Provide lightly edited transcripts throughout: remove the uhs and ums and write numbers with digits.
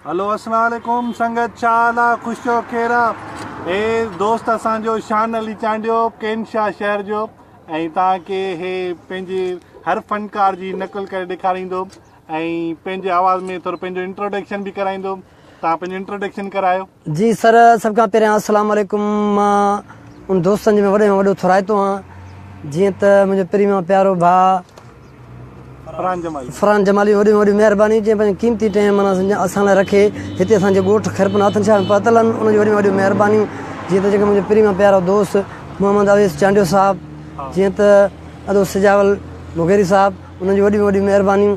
Hello अस्सलाम वालेकुम संगत चाला खुशो खेरा ए दोस्त असांजो शान अली चांडियो केनशाह शहर जो ऐं तव्हांखे हे पंहिंजी हर फनकार जी नक़ल करे ॾेखारींदो ऐं पंहिंजे आवाज़ में थोरो पंहिंजो इंट्रोडक्शन बि कराईंदो। तव्हां पंहिंजो इंट्रोडक्शन करायो। जी सर, सभ खां पहिरियां अस्सलाम वालेकुम। मां उन दोस्तनि में वॾे में वॾो थोराइतो आहियां जीअं त मुंहिंजो पहिरीं मां प्यारो भाउ फरहान जमाली वॾी में वॾी महिरबानी जंहिं पंहिंजो क़ीमती टाइम माना असां लाइ रखे हिते असांजे ॻोठु खैरपुर नाथन शाह में पहुतल आहिनि। उनजी वॾी में वॾियूं महिरबानियूं। जीअं त जेके मुंहिंजो पहिरीं मां प्यारो दोस्त मोहम्मद अवेस चांडियो साहिबु, जीअं त अदो सजावल मुगेरी साहिबु, उन्हनि जी वॾी में वॾी महिरबानियूं।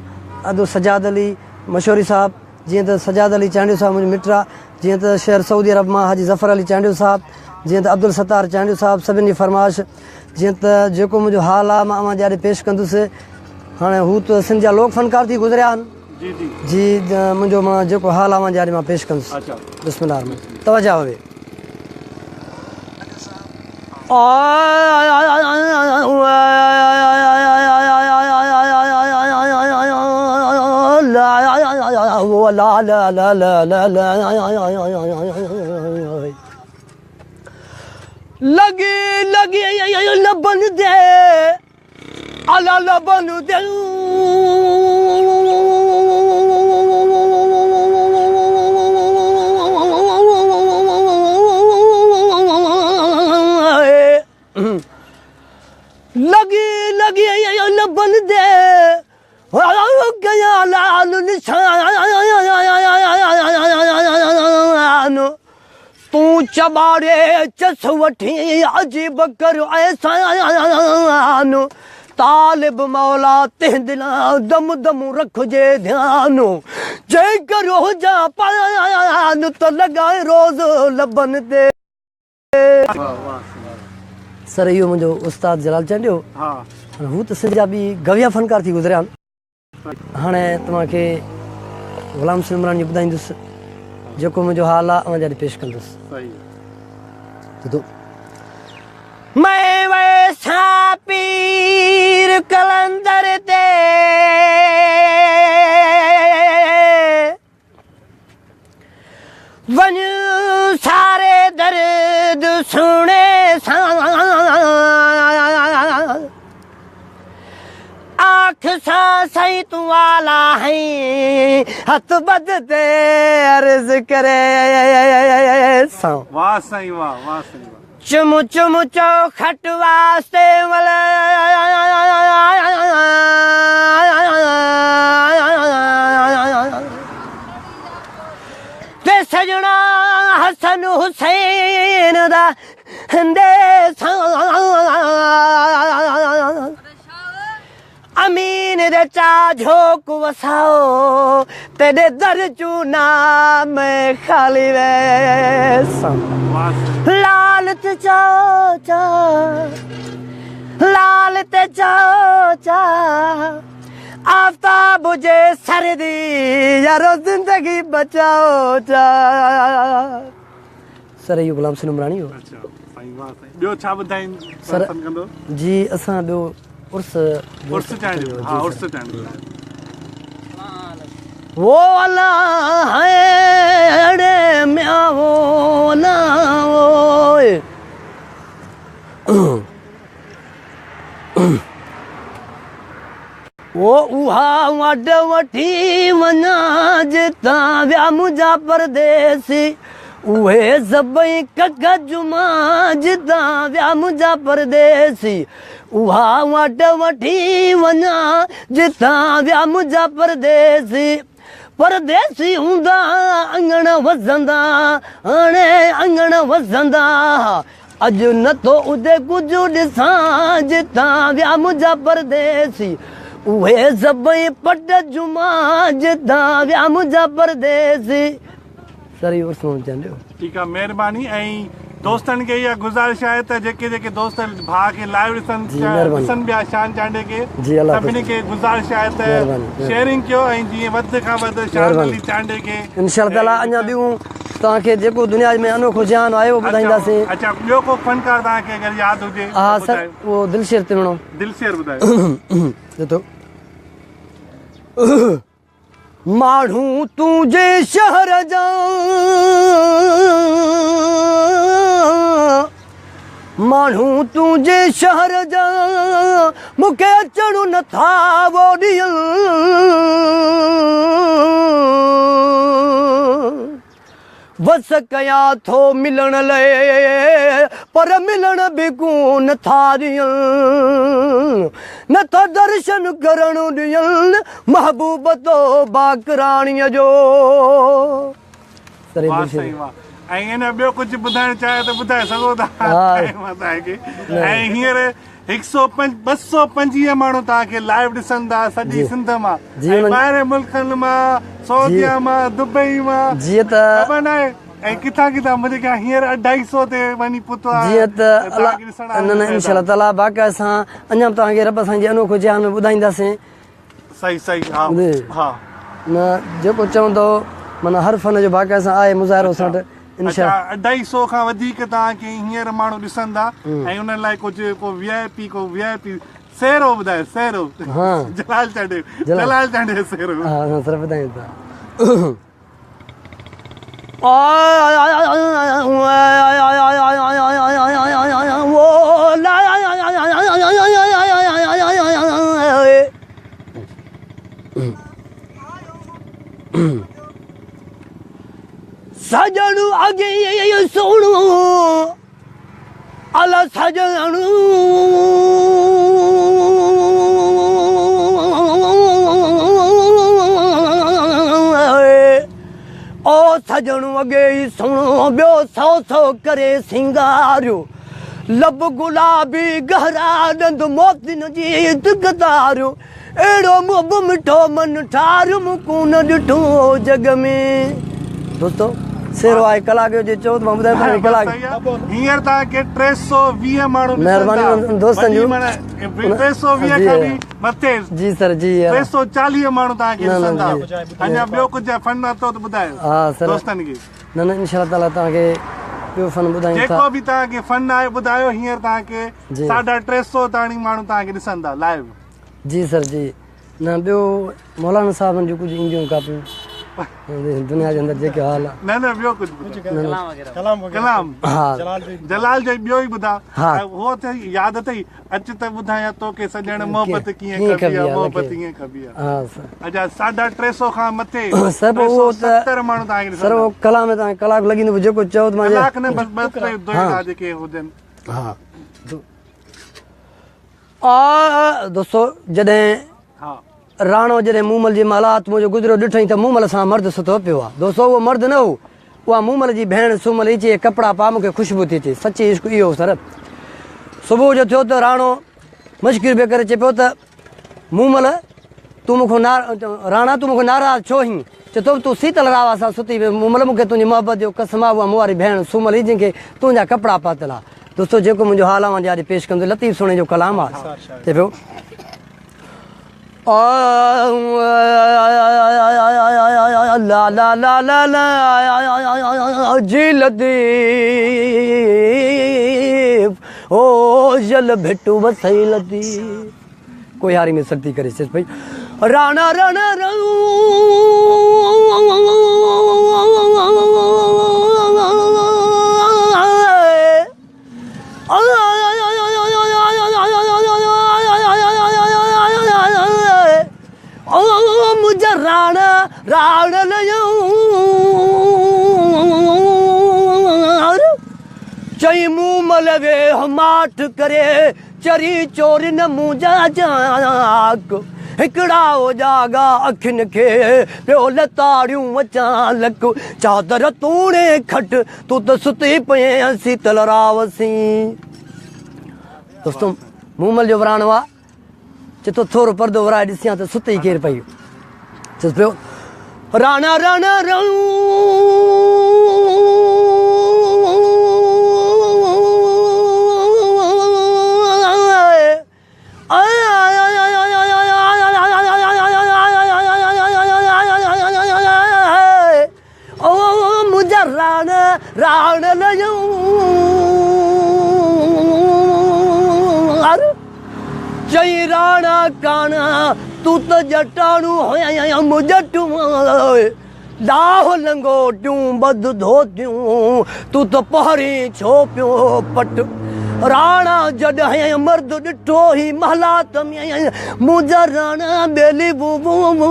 अदो सजाद अली मशहूरी साहिबु, जीअं त सजाद अली चांडियो साहिबु मुंहिंजो मिट आहे। जीअं त शहर सऊदी अरब मां हाजी ज़फ़र अली चांडियो साहिबु, जीअं त अब्दुल सत्तार चांडियो साहिबु, सभिनी जी फरमाइश। जीअं त जेको मुंहिंजो हाल आहे मां अवां ॾियारे पेश कंदुसि। हाणे हू त सिंध जा लोक फनकार थी गुज़रिया आहिनि जी, मुंहिंजो मां जेको हाल आहे मां ॾियारे मां पेश कंदुसि। बिस्मिल्लाह में तवजा हुए। लगी लगी लबन दे अला लबन दे लगी लगी लबन दे गया लाल निशान तू चबारे चस वठी अजीब कर ऐसान तालिब मौला ते दिला दम दम रखजे ध्यान जे करो जा पान तो लगाए रोज लबन दे। सर इहो मुंहिंजो उस्ताद जलाल चांडियो, हू त सिंध जा बि गविया फनकार थी गुज़रिया आहिनि। हाणे तव्हांखे ग़ुलाम सिमरानी ॿुधाईंदुसि जेको मुंहिंजो हाल आहे अवां ॾियारे पेश कंदुसि। मैं वैसा पीर कलंदर ते वन सारे दर्द सुने आँख सा सही तू वाला है हथ बदते अर्ज करे वाह साईं वाह वाह साईं वाह। चुम चुम चौखट वास्ते वल ते सजना हसन हुसैन दा हंदे अमीन दे चा झोक वसाओ तेरे दर चूना में खाली वे लाल ते चाओ चा लाल ते चाओ चा आफ्ताब जे सर्दी यारो जिंदगी बचाओ चा। सर इहो ग़ुलाम सिमरानी हो। ॿियो छा ॿुधाईं सर? जी असां ॿियो उर्स चांडियो। हा उर्स चांडियो। वो अल्लाह है अड़े म्या वो ना वो उहा वड वठी वञा जितां विया मुंहिंजा परदेसी उहे सभई कक जुमा जितां विया मुंहिंजा परदेसी उहा वड वठी वञा जितां विया मुंहिंजा परदेसी परदेसी हूंदा अंगण वसंदा हाणे अंगण वसंदा अॼु नथो उदे कुझु ॾिसां जितां विया मुंहिंजा परदेसी उहे सभई पट जुमा जितां विया मुंहिंजा परदेसी। सर इहो चांडियो। ठीकु आहे महिरबानी। ऐं दोस्तनि खे इहा गुज़ारिश आहे त जेके जेके दोस्त भाउ खे लाइव ॾिसनि पिया शान चांडे खे सभिनी खे गुज़ारिश आहे त शेयरिंग कयो ऐं जीअं वधि खां वधि शान अली चांडे खे इंशाअल्लाह ताला अञा ॿियूं तव्हांखे जेको दुनिया में अनोखो जान आहे उहो ॿुधाईंदासीं। अच्छा ॿियो को फनकार तव्हांखे अगरि यादि हुजे? हा सर उहो दिलशेर तिमणो। दिलशेर ॿुधायो। माण्हू तुंहिंजे शहर जा माण्हू तुंहिंजे शहर जा मूंखे अचणु नथा वो ॾियनि बस कयां थो मिलण लाइ पर मिलण बि कोन था ॾियनि नथा दर्शन करणु ॾियनि महबूब तो बाकराणीअ जो ऐं इन ॿियो कुझु ॿुधाइणु चाहे त ॿुधाए सघो था ऐं हींअर 225 माण्हू तव्हांखे लाइव ॾिसनि था सॼी सिंध मां ॿाहिरि मुल्कनि मां सऊदीअ मां दुबई मां जीअं त ख़बर न आहे ऐं किथां किथां मुंहिंजे खे हींअर 250 ते वञी पहुतो आहे जीअं त इंशाअल्लाह ताला बाक़ी असां अञा तव्हांखे रब असांजे अनोखो जहान में ॿुधाईंदासीं सही सही हा हा न जेको चवंदो माना हर फन जो बाक़ी असां आहे मुज़ाहिरो असां वटि 250 खां वधीक तव्हांखे हींअर माण्हू ॾिसनि था ऐं उन्हनि लाइ कुझु को VIP सेरो ॿुधाए सेरो जलाल चांडे सेरो हा सर ॿुधायूं था सजण अॻे सोणो अला सजण ओ सजण अॻे ई सुणो ॿियो सौ सौ करे सिंगारियो लब गुलाबी गहरा ॾंद मोतिन जी दिकदारियो अहिड़ो मुब मिठो मन ठारियो मूं कोन ॾिठो जग में दोस्तो सेरो आहे कलाक जो चओ त मां ॿुधायां तव्हांखे कलाक हींअर तव्हांखे 320 माण्हू महिरबानी दोस्तनि जूं 320 खां बि मथे जी सर जी 340 माण्हू तव्हांखे ॾिसंदा अञा ॿियो कुझु फन अथव त ॿुधायो हा सर दोस्तनि खे न इंशाअल्लाह ताला तव्हांखे ॿियो फन ॿुधायूं था जेको बि तव्हांखे फन आहे ॿुधायो हींअर तव्हांखे 350 ताणी माण्हू तव्हांखे ॾिसंदा लाइव जी सर जी न ॿियो मौलाना साहबनि जूं कुझु ईंदियूं कापियूं दुनिया जे अंदरि जेके हाल आहे न ॿियो कुझु कलाम हा जलाल जो ॿियो ई ॿुधा उहो त यादि अथई अच त ॿुधायां तोखे सॼण मोहबत कीअं कबी आहे मोहबत कीअं कबी आहे अच्छा 350 खां मथे सभु उहो त 70 माण्हू तव्हांखे सर उहो कलाम में तव्हांखे कलाक लॻी वेंदो जेको चओ त मां कलाक न बस जेके हुजनि हा दोस्तो जॾहिं राणो जॾहिं मूमल जी मालात मुंहिंजो गुज़रियो ॾिठईं त मूमल सां मर्द सुतो पियो आहे दोस्तो उहो मर्द न हो उहा मूमल जी भेण सूमल ई चई कपिड़ा पा मूंखे ख़ुशबू थी अचे सची इश्क इहो सर सुबुह जो थियो त राणो मश्किर बि करे चए पियो त मूमल तूं मूंखां राणा तूं मूंखां नाराज़ छो ही चए तो तूं शीतल रावा सां सुती पियो मूमल मूंखे तुंहिंजी मोहबत जो कसम आहे उहा मूं वारी भेण सूमल ई जंहिंखे तुंहिंजा कपिड़ा पातल आहे दोस्तो जेको मुंहिंजो हाल आहे अॼु पेश कंदो लतीफ़ सोणे जो कलाम आहे चए पियो ला ला ला ला ला जी लतीफ़ ओ जल भेटू वसई लतीफ़ कोई हारी में सख्ती करे चेस भाई राणा राणा राणा राण चई मूं मल वे माठ करे चरी चोर न मुंहिंजा जाग हिकिड़ा हो जागा अखियुनि खे पियो लताड़ियूं अचां लक चादर तूणे खट तूं त सुती पए शीतल रावसी दोस्तो मूमल जो वराणो आहे चए तो थोरो पर्दो वराए ॾिसियां त सुती केरु पई चएसि पियो राणा राणा मुंहिंजा राणा राण चई राणा काना तू त जटाणू होया मुजटू दाह लंगोटियूं बद धोतियूं तू त पहरी छोपियो पट राणा जॾहिं मर्द ॾिठो ही महलात में मुंहिंजा राणा बेली बुबू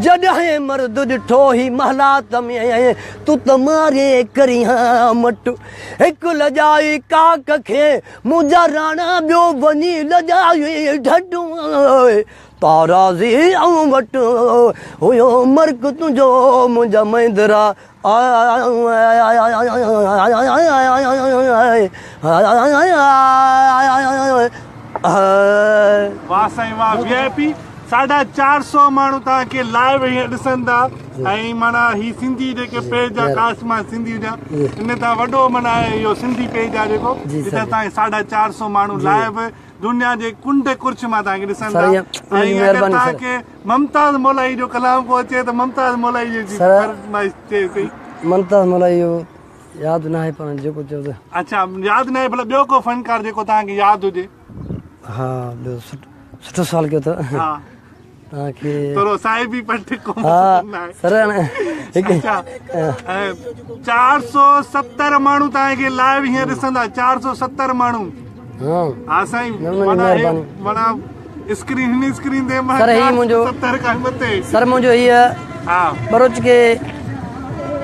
जॾहिं मर्द ॾिठो ही महलात में तू त मारे करियां मट हिकु लॼाई काक खे मुंहिंजा राणा ॿियो वञी लॼाई ढढू ताराज़ी ऐं वटि हुयो मर्क तुंहिंजो मुंहिंजा महिंद्रा वाह साईं वाह VIP 450 माण्हू तव्हांखे लाइव हीअं ॾिसनि था ऐं माना ही सिंधी जेके पेज आहे काशमा सिंधी जा इन तां वॾो माना इहो सिंधी पेज आहे जेको जिते तव्हांखे 450 माण्हू लाइव दुनिया जे कुंड कुर्छ मां तव्हांखे ॾिसनि था ऐं अगरि तव्हांखे मुमताज़ मौलाई जो कलाम को अचे त मुमताज़ मौलाई जी फरमाइश चए मुमताज़ मौलाई जो यादि न आहे पर जेको चयो अच्छा यादि न आहे भला ॿियो को फनकार जेको तव्हांखे यादि हुजे हा ॿियो सुठो सवाल कयो अथव हा तव्हांखे थोरो साहिबी पट को हा सर 470 माण्हू तव्हांखे लाइव हीअं ॾिसंदा 470 माण्हू हा साईं माना स्क्रीन हिन स्क्रीन ते सर ही मुंहिंजो 70 खां मथे सर मुंहिंजो हीअ हा बरोच के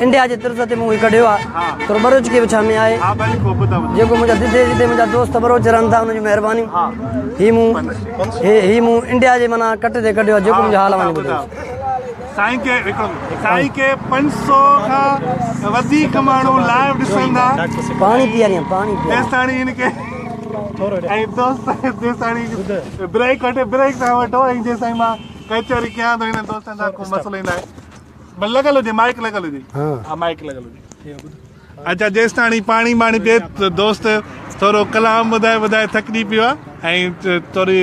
इंडिया जे तरफ़ ते मूं कढियो आहे थोरो बरोच के विछा में आहे हा भली को ॿुधायो जेको मुंहिंजा जिते मुंहिंजा दोस्त बरोच रहनि था हुनजी महिरबानी ही मूं इंडिया जे माना कट ते कढियो आहे जेको मुंहिंजो हाल वञी ॿुधायो साईं के 500 खां वधीक माण्हू लाइव ॾिसंदा पाणी पीआरियां पाणी तेसिताणी हिनखे ऐं दोस्त तेसिताणी ब्रेक वठे ब्रेक सां वठो ऐं जेसिताईं मां कचहरी कयां थो हिन दोस्तनि सां को मसइलो न आहे लॻल हुजे माइक लॻल हुजे हा माइक लॻल हुजे अच्छा जेसिताणी पाणी वाणी पीए त दोस्त थोरो कलाम ॿुधाए थकिजी पियो आहे ऐं थोरी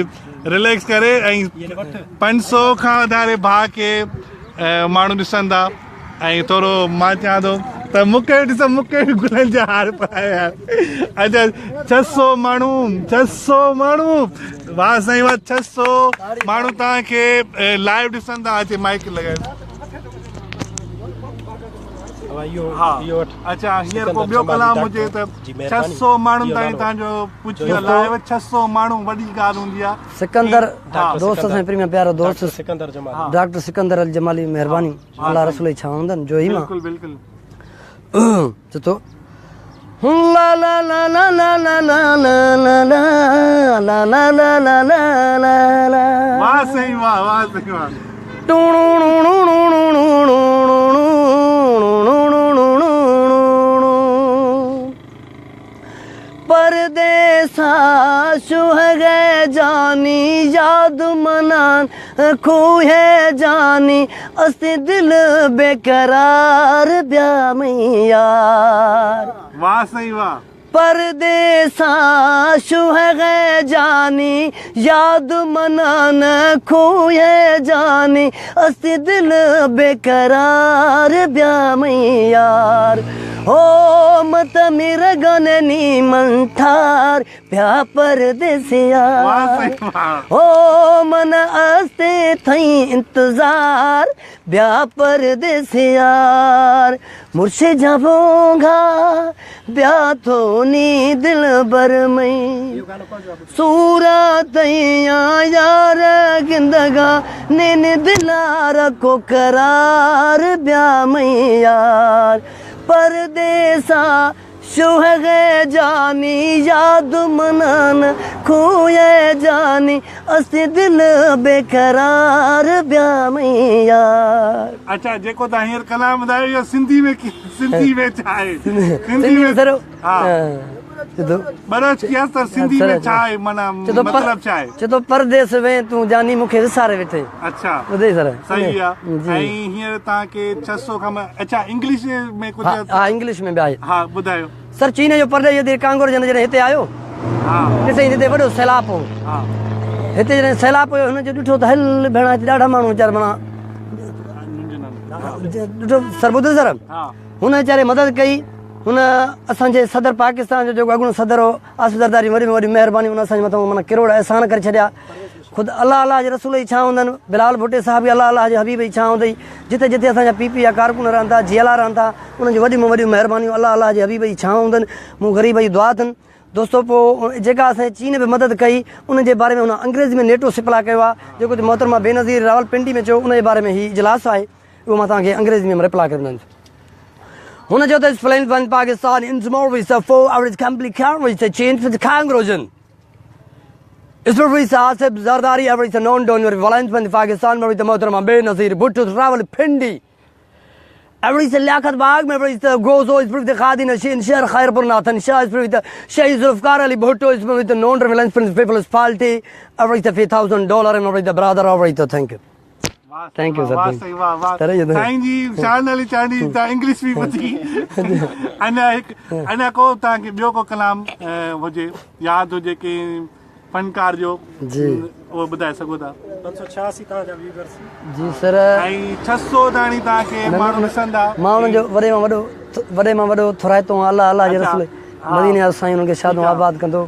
रिलैक्स करे ऐं 500 खां वधारे भाउ खे माण्हू ॾिसंदा ऐं थोरो मां चवां थो त मूंखे बि गुलनि जा हार पाया अच्छा 600 माण्हू वाह साईं वाह 600 माण्हू तव्हांखे लाइव ॾिसंदा अचे माइक लॻाए अच्छा हींअर को ॿियो कलाम हुजे त 600 माण्हुनि ताईं तव्हांजो पुछी लाइव 600 माण्हू वॾी ॻाल्हि हूंदी आहे सिकंदर दोस्त सां प्रेमी प्यारो दोस्त डॉक्टर सिकंदर अल जमाली महिरबानी अल्लाह रसूल छा हूंदनि जो ई मां बिल्कुलु बिल्कुलु चतो ला ला ला ला ला ला ला ला ला ला ला ला ला ला ला वाह सही वाह सही वाह परदेसा सुहगे जानी याद मनान खूहे जानी अस्ति दिल बेकरार ब्या में यार वाह सही वाह परदेसा सुहगे जानी याद मनान खूहे जानी अस्ति दिल बेकरार ब्या में यार हो मत मेरा गाने नी मंथार प्या परदेसिया हो मन आस्ते थई इंतजार ब्या परदेसियार मुर्शे जाबोगा ब्या तो नी दिल बर में सूरत यार गिंदगा ने दिलार को करार ब्या में यार परदेसा सुहगे जानी याद मनान खोए जानी अस्ति दिल बेकरार ब्या में यार अच्छा जेको तव्हां हींअर कलाम ॿुधायो इहो सिंधी में छा आहे सिंधी में सर हा बरोच किया सर सिंधी में छा आहे माना मतलब छा आहे चतो परदेस में तू जानी मूंखे विसारे वेठे अच्छा ॿुधे सर सही आहे ऐं हींअर तव्हांखे 600 खां अच्छा इंग्लिश में कुझु हा इंग्लिश में बि आहे हा ॿुधायो सर चीन जो परदेस जॾहिं कांगोर जॾहिं हिते आयो हा ॾिसई हिते वॾो सैलाब हो हा हिते जॾहिं सैलाब हुयो हुनजो ॾिठो त हल भेण हिते ॾाढा माण्हू वीचारा माना ॾिठो सर ॿुधो सर हुन वीचारे मदद कई हुन असांजे सदर पाकिस्तान जो जेको अॻूणो सदर हो आसिफ ज़रदारी वॾी में वॾी महिरबानी हुन असांजे मथां माना किरोड़ अहसान करे छॾिया ख़ुदि अलाह अलाह जे रसूल जी छा हूंदनि बिलाल भुट्टे साहिब बि अलाह अलाह जे हबीब जी छा हूंदई जिते जिते असांजा पीपी या कारकुन रहनि था जियला रहनि था उन्हनि जी वॾी में वॾियूं महिरबानियूं अलाह अलाह जे हबीब जी छा हूंदनि मूं ग़रीब जी दुआ अथनि दोस्तो पोइ जेका असांजे चीन बि मदद कई उन जे बारे में हुन अंग्रेज़ी में नेटो सिपला कयो आहे जेको मोहतरमा बेनज़ीर रावलपिंडी में चयो उन जे बारे में हीउ इजलास आहे उहो मां तव्हांखे अंग्रेज़ी में रिप्लाई करे ॾींदुसि हुन जो त explained when Pakistan in tomorrow is a 4 hours complete coverage to change for the Congress. It's for Visa Asif Zardari average a non-donor violence when Pakistan with the Motorama Benazir Bhutto Rawalpindi. Every Lakat Bag, every Gozo is with the Khadina Shin Shar Khairpurnathan Shah is with the Shays of Karali Bhutto is with the non-violence for the People's Party, every $5,000 and every the brother over it. Thank you. Thank you, sir. Thank you. Channel Chinese English भी पती अना को ताकि बियो को कलाम हुजे याद हुजे कि फनकार जो जी वो ॿुधाए सघो था 586 तव्हांजा व्यूअर्स जी सर ऐं 600 ताणी तव्हांखे माण्हू ॾिसंदा मां हुननि जो वॾे मां वॾो थोराइतो अलाह अलाह जे रसूल मदीने साईं हुननि खे शादो आबाद कंदो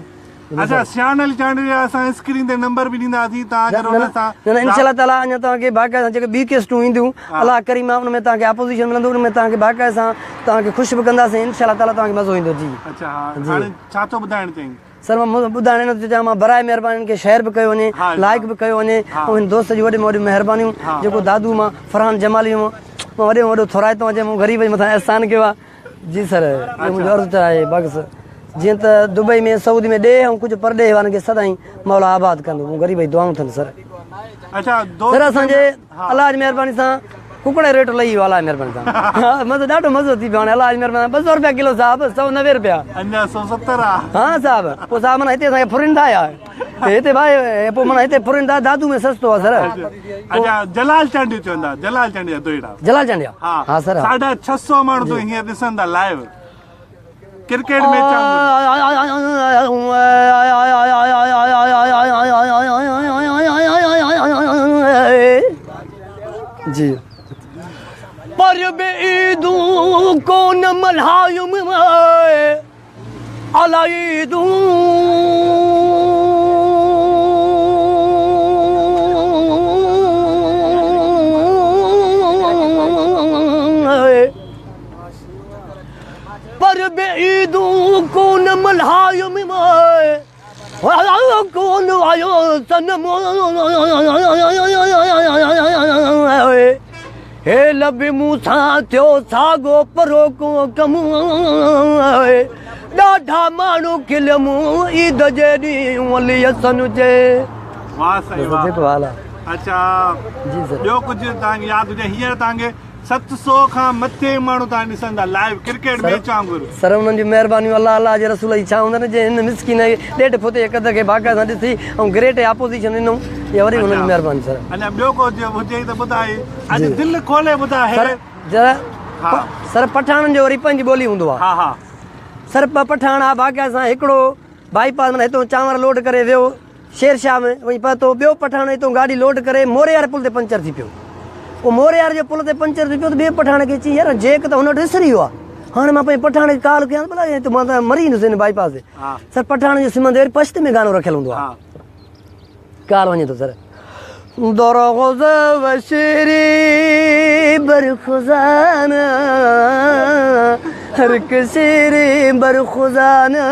अच्छा सियानल चांडे असां स्क्रीन ते नंबर बि ॾींदासीं तव्हां अगरि हुन सां इंशाल्लाह ताला अञा तव्हांखे बाक़ाइदा जेके ॿी केस्टूं ईंदियूं अलाह करीम उन में तव्हांखे अपोज़िशन मिलंदो उन में तव्हांखे बाक़ाइदा सां तव्हांखे ख़ुशि बि कंदासीं इंशाल्लाह ताला तव्हांखे मज़ो ईंदो जी अच्छा हा हाणे छा थो ॿुधाइणु चाहीं सर मां ॿुधाइण थो चाहियां मां बराए महिरबानी खे शेयर बि कयो वञे लाइक बि कयो वञे ऐं हिन दोस्त जी वॾी में वॾियूं महिरबानियूं जेको दादू मां फरहान जमाली मां वॾे में वॾो थोराइतो अचे मूं ग़रीब जे मथां अहसान कयो आहे जी सर मुंहिंजो अर्ज़ु आहे बस जीअं त दुबई में सऊदी में ॾे ऐं कुझु परॾे वारनि खे सदाईं मौला आबाद कंदो मूं ग़रीब जी दुआऊं अथनि सर अच्छा सर असांजे अलाह जी महिरबानी सां कुकड़ रेट लही वियो अलाह जी महिरबानी सां मज़ो ॾाढो मज़ो थी पियो हाणे अलाह जी महिरबानी 200 रुपया किलो साहिबु 190 रुपया अञा 170 आहे हा साहिबु पोइ साहिबु माना हिते असांखे फुरिंदा आया हिते भाई पोइ माना हिते फुरिंदा दादू में सस्तो आहे सर अच्छा जलाल चांडी चवंदा जलाल चांडी दोइड़ा जलाल चांडिया हा सर 650 माण्हू तो हींअर ॾिसंदा लाइव क्रिकेट मैच जी पर बेदू कौन मल्हायुम अलाईदू पर बेदू कौन मल्हायुम कौन आयो सनम हे लब मूसा थियो सागो परो को कम ॾाढा माण्हू खिलमू ईद जे ॾींहुं अली हसन जे वाह सही वाह जेको हाल आहे अच्छा जी सर ॿियो कुझु तव्हांखे यादि हुजे हींअर तव्हांखे 700 खां मथे माण्हू तव्हां ॾिसंदा लाइव क्रिकेट मैच वांगुरु सर उन्हनि जी महिरबानियूं अलाह अलाह जे रसूल जी छा हूंदनि जे हिन मिसकिन ॾेढ फुते कद खे बाक़ाइदा सां ॾिसी ऐं ग्रेट अपोज़िशन ॾिनऊं इहा वरी हुननि जी महिरबानी सर अञा ॿियो को हुजे त ॿुधाए अॼु दिलि खोले ॿुधाए जरा सर पठाणनि जो वरी पंहिंजी ॿोली हूंदो आहे हा हा सर पठाण आहे बाक़ाइदा सां हिकिड़ो बाईपास में हितां चांवर लोड करे वियो शेरशाह में वञी पतो ॿियो पठाण हितां गाॾी लोड करे मोरे वारे पुल ते पंचर थी पियो उहो मोरे वारे जे पुल ते पंचर थी पियो त ॿिए पठाण खे चई यार जेक त हुन वटि ॾिसरी वियो आहे हाणे मां पंहिंजे पठाण खे कॉल कयां भला मां त मरी वेंदुसि हिन बाईपास ते सर पठाण जो सिम ते वरी पश्त में गानो रखियलु हूंदो आहे कॉल वञे थो सर दरगुज़ वशरी बरखुज़ाना हर किसी बरखुज़ाना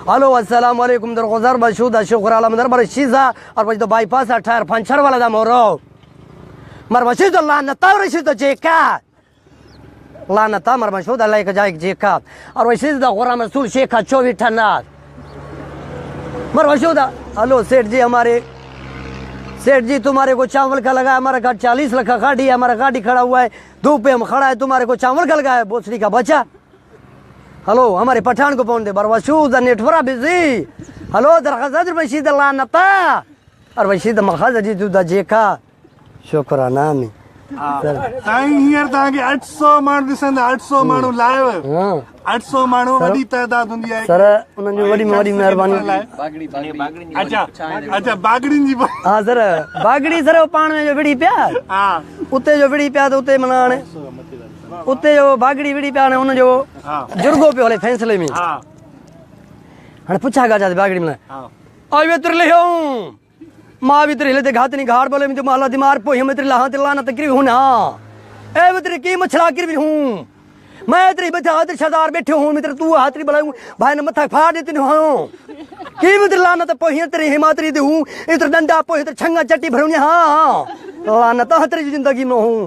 हेलो अस्सलाम वालेकुम दरगुज़र बशूदा शुक्र अलहमद बरशीज़ा और बज तो बाईपास अठार पंचर वाला दा मोरो मर मशीद लानता रशीद जेका लानता मर मशूद अल्लाह का जाए जेका और वशीद दा गुलाम रसूल शेख 24 ठन्नार मर मशूद हेलो सेठ जी हमारे सेठ जी तुम्हारे को चावल का लगा है हमारा घर 40 लाख गाड़ी है हमारा गाड़ी खड़ा हुआ है धूप पे हम खड़ा है तुम्हारे को चावल का लगा है बोसड़ी का बच्चा हेलो हमारे पठान को पहुंच दे बरवशूद नेटवर्क बिजी हेलो दरगुज़र बशीद लानता और वशीद मखज जी दुदा जेका शुक्राना में साईं हींअर तव्हांखे 800 माण्हू ॾिसंदा 800 माण्हू लाइव 800 माण्हू वॾी तइदाद हूंदी आहे सर उन्हनि जी वॾी में वॾी महिरबानी अच्छा अच्छा बागड़ियुनि जी हा सर बागड़ी सर पाण में जो विड़ी पिया हा उते जो विड़ी पिया त उते माना हाणे उते जो बागड़ी विड़ी पिया हाणे हुनजो जुर्गो पियो हले फैसले में हाणे पुछा गा बागड़ी में आई वे तेरे ले हूं मां भी तेरे ले घात नहीं घाट बोले मुझे माला दिमार पोही मैं तेरे लाहा तेरे लाना तकरीब हूं ना ए वे तेरे की मछला गिर भी हूं मैं तेरी बच्चा तेरे सरदार बैठे हूं मैं तेरे तू हाथरी बुलाऊं भाई ने मथा फाड़ देते हूं की मैं तेरे लाना तो पोही तेरी हिमातरी दे हूं इधर डंडा पोही तेरे छंगा चट्टी भरूं हां लाना तो तेरी जिंदगी में हूं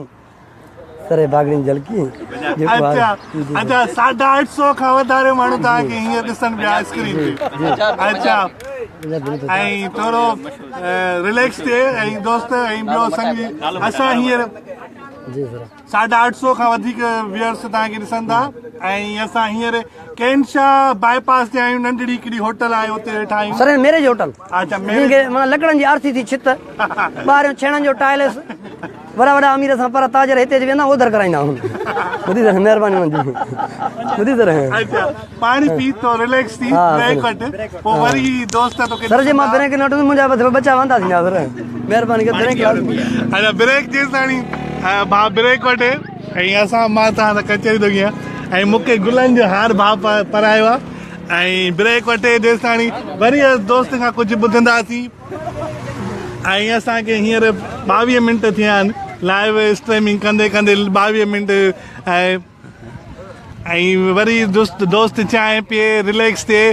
सरे बागड़ी जलकी अच्छा अच्छा 850 खां वधारे माण्हू तव्हांखे हीअं ॾिसनि पिया स्क्रीन ते अच्छा ऐं थोरो रिलैक्स थिए ऐं दोस्त ऐं ॿियो संगी असां हींअर जी सर 850 खां वधीक व्यूअर्स तव्हांखे ॾिसनि था ऐं असां हींअर कैनशाह बाईपास ते आहियूं नंढड़ी हिकिड़ी होटल आहे उते वेठा आहियूं सर मैरिज होटल अच्छा मेरे लकड़नि जी आरती थी छित ॿाहिरियों छेणनि जो टाइल्स वॾा वॾा अमीर सां पर ताजर हिते अची वेंदा उधर कराईंदा ॿुधी सर महिरबानी मुंहिंजी ॿुधी सर अच्छा पाणी पी तो रिलैक्स थी ब्रेक वटि पोइ वरी दोस्त तोखे सर जे मां ब्रेक न वठंदुमि मुंहिंजा बच्चा वांदा थींदा सर महिरबानी करे ब्रेक अच्छा ब्रेक जेसि ताणी भाउ ब्रेक वठे ऐं असां मां तव्हां सां कचहरी थो कयां ऐं मूंखे गुलनि जो हार भाउ परायो आहे ऐं ब्रेक वठे जेसि ताणी वरी दोस्त खां कुझु ॿुधंदासीं ऐं असांखे हींअर 22 मिंट थिया आहिनि लाइव स्ट्रीमिंग कंदे कंदे 22 मिंट ऐं वरी दोस्त चांहि पीए रिलैक्स थिए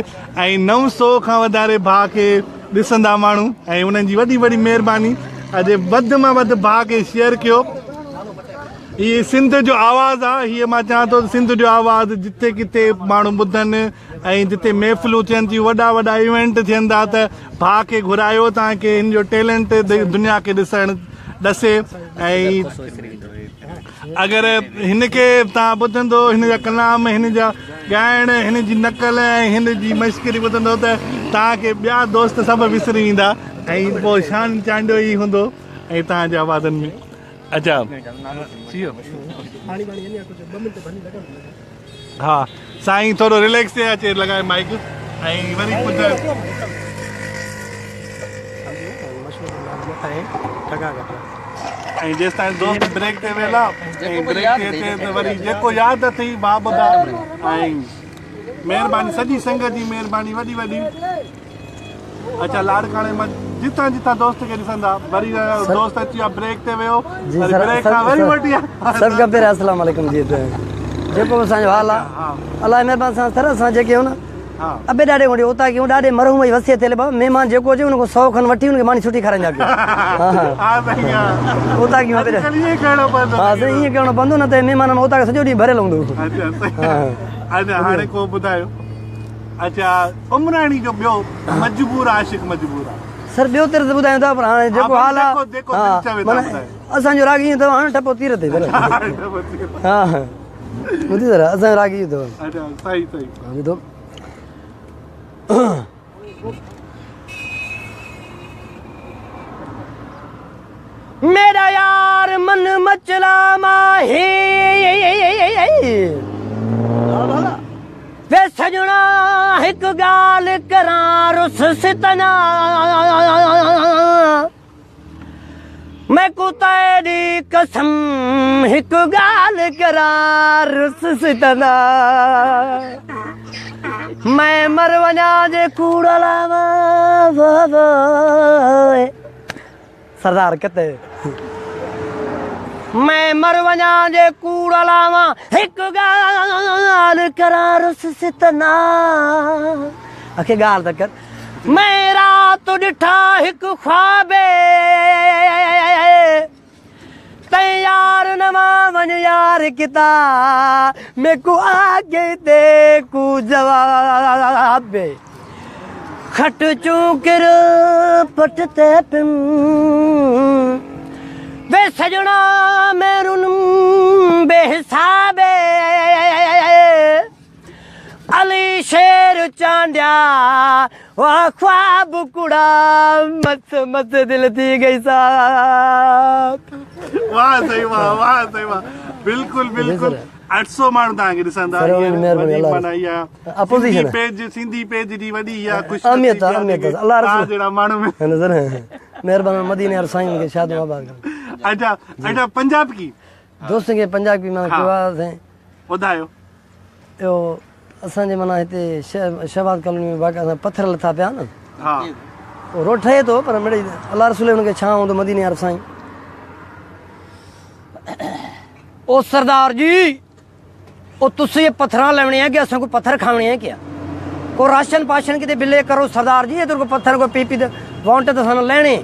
ऐं 900 खां वधारे भाउ खे ॾिसंदा माण्हू ऐं उन्हनि जी वॾी वॾी महिरबानी अॼु वधि मां वधि भाउ खे शेयर कयो हीअ सिंध जो आवाज़ु आहे हीअ मां चवां थो सिंध जो आवाज़ु जिते किथे माण्हू ॿुधनि ऐं जिते महफ़िलूं थियनि थियूं वॾा वॾा इवेंट थियनि था त भाउ खे घुरायो तव्हांखे हिन जो टैलेंट दुनिया खे ॾसे ऐं अगरि हिन खे तव्हां ॿुधंदो हिन जा कलाम हिन जा ॻाइण हिन जी नकल ऐं हिन जी मश्करी ॿुधंदो त तव्हांखे ॿिया दोस्त सभु विसरी वेंदा ऐं पोइ शान चांडियो ई हूंदो ऐं तव्हांजे आवाज़नि में अच्छा हा साईं थोरो रिलैक्स थिए अचे लॻाए माइक ऐं वरी ऐं जेसि ताईं दोस्त ब्रेक ते वेला ऐं ब्रेक ते अचे त वरी जेको यादि अथई भाउ ॿुधा ऐं महिरबानी सॼी संगत जी महिरबानी वॾी वॾी अच्छा लाड़काणे मां जितां जितां दोस्त खे ॾिसंदा वरी दोस्त अची वियो ब्रेक ते वियो ब्रेक खां वरी वठी सभु खां पहिरियों अस्सलाम वालेकुम जी जेको असांजो हाल आहे अलाह महिरबानी सां सर असां जेके हो न अबे ॾाढे वॾे उतां कयूं ॾाढे मरहूम जी वसियत थियल महिमान जेको अचे हुनखे 100 खनि वठी हुनखे मानी छुटी खाराईंदा उतां कयूं ईअं करिणो पवंदो न त महिमाननि उतां सॼो ॾींहुं भरियल हूंदो अच्छा हाणे को ॿुधायो अच्छा उमराणी जो ॿियो मजबूर आशिक मजबूर आहे सर ॿियो तीर त ॿुधायूं था पर हाणे जेको हाल आहे असांजो राग ईअं अथव हाणे टपो तीर ते हा ॿुधी सर असांजो राग इहो अथव मेरा यार मन मचला माहे वे सजना हिक गाल करां रुस सितना मैं को तेरी कसम हिक गाल करां रुस सितना मैं मर वञा जे कूड़ लावा सरदार किथे मैं मर वञा जे कूड़ लावा हिक गाल करां रुस सितना अखे गाल त कर मैं रात ॾिठा हिक ख्वाबे तैयार न वञ यार किता मेको आगे देखू जवाब खट चूकर पटते पिम वे सजना मेरुन बेहिसाबे अली शेर चांडिया वाह ख्वाब कुड़ा मत मत दिल थी गई साहब वाह सही वाह बिल्कुल बिल्कुल 800 माण्हू तव्हांखे ॾिसंदा अपोजिशन पेज सिंधी पेज जी वॾी इहा ख़ुशी अहमियत अल्लाह रसूल जहिड़ा माण्हू महिरबानी मदीने और साईं के शादी आबाद अच्छा पंजाब की दोस्त के पंजाब की माना आवाज़ है ॿुधायो यो असांजे माना हिते शहबाद कॉलोनी में बाक़ी पत्थर लथा पिया न हा रोड ठहे थो पर मिड़ई अल्लाह रसूल हुनखे छां हूंदो मदीने वारो साईं। ओ सरदार जी ओ तुसी ये पत्थर लेने हैं कि असां को पत्थर खाने हैं क्या? को राशन पाशन किते बिले करो सरदार जी, इधर को पत्थर को पी दे वांट तो सन लेने,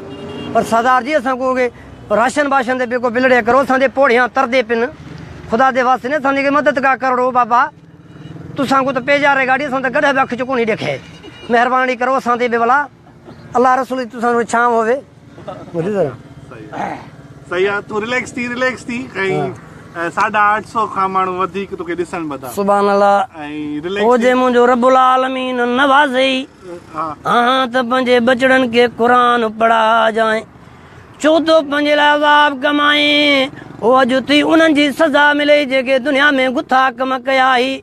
पर सरदार जी असां को राशन पाशन दे को बिलड़े करो, असां पोड़ियां तरदे पिन खुदा दे वास्ते ने असां मदद का करो बाबा। तुसां को तो पेजारे गाड़ी असां तो गधे बख चुको नहीं देखे, मेहरबानी करो असां ते भला अल्लाह रसूल तुसां छां होवे। सही आहे, तू रिलैक्स थी कहीं 850 खां माण्हू वधीक तोखे ॾिसण बता। सुभान अल्लाह। ऐं ओ रिलैक्स जे मुंहिंजो रब्बुल आलमीन नवाज़ई हाँ त पंहिंजे बचड़नि खे क़ुरान पढ़ा जाए, छो तो पंहिंजे लाइ अज़ाब कमाए, ओ अॼु थी उन्हनि जी सज़ा मिले जेके दुनिया में गुथा कम कया हुई।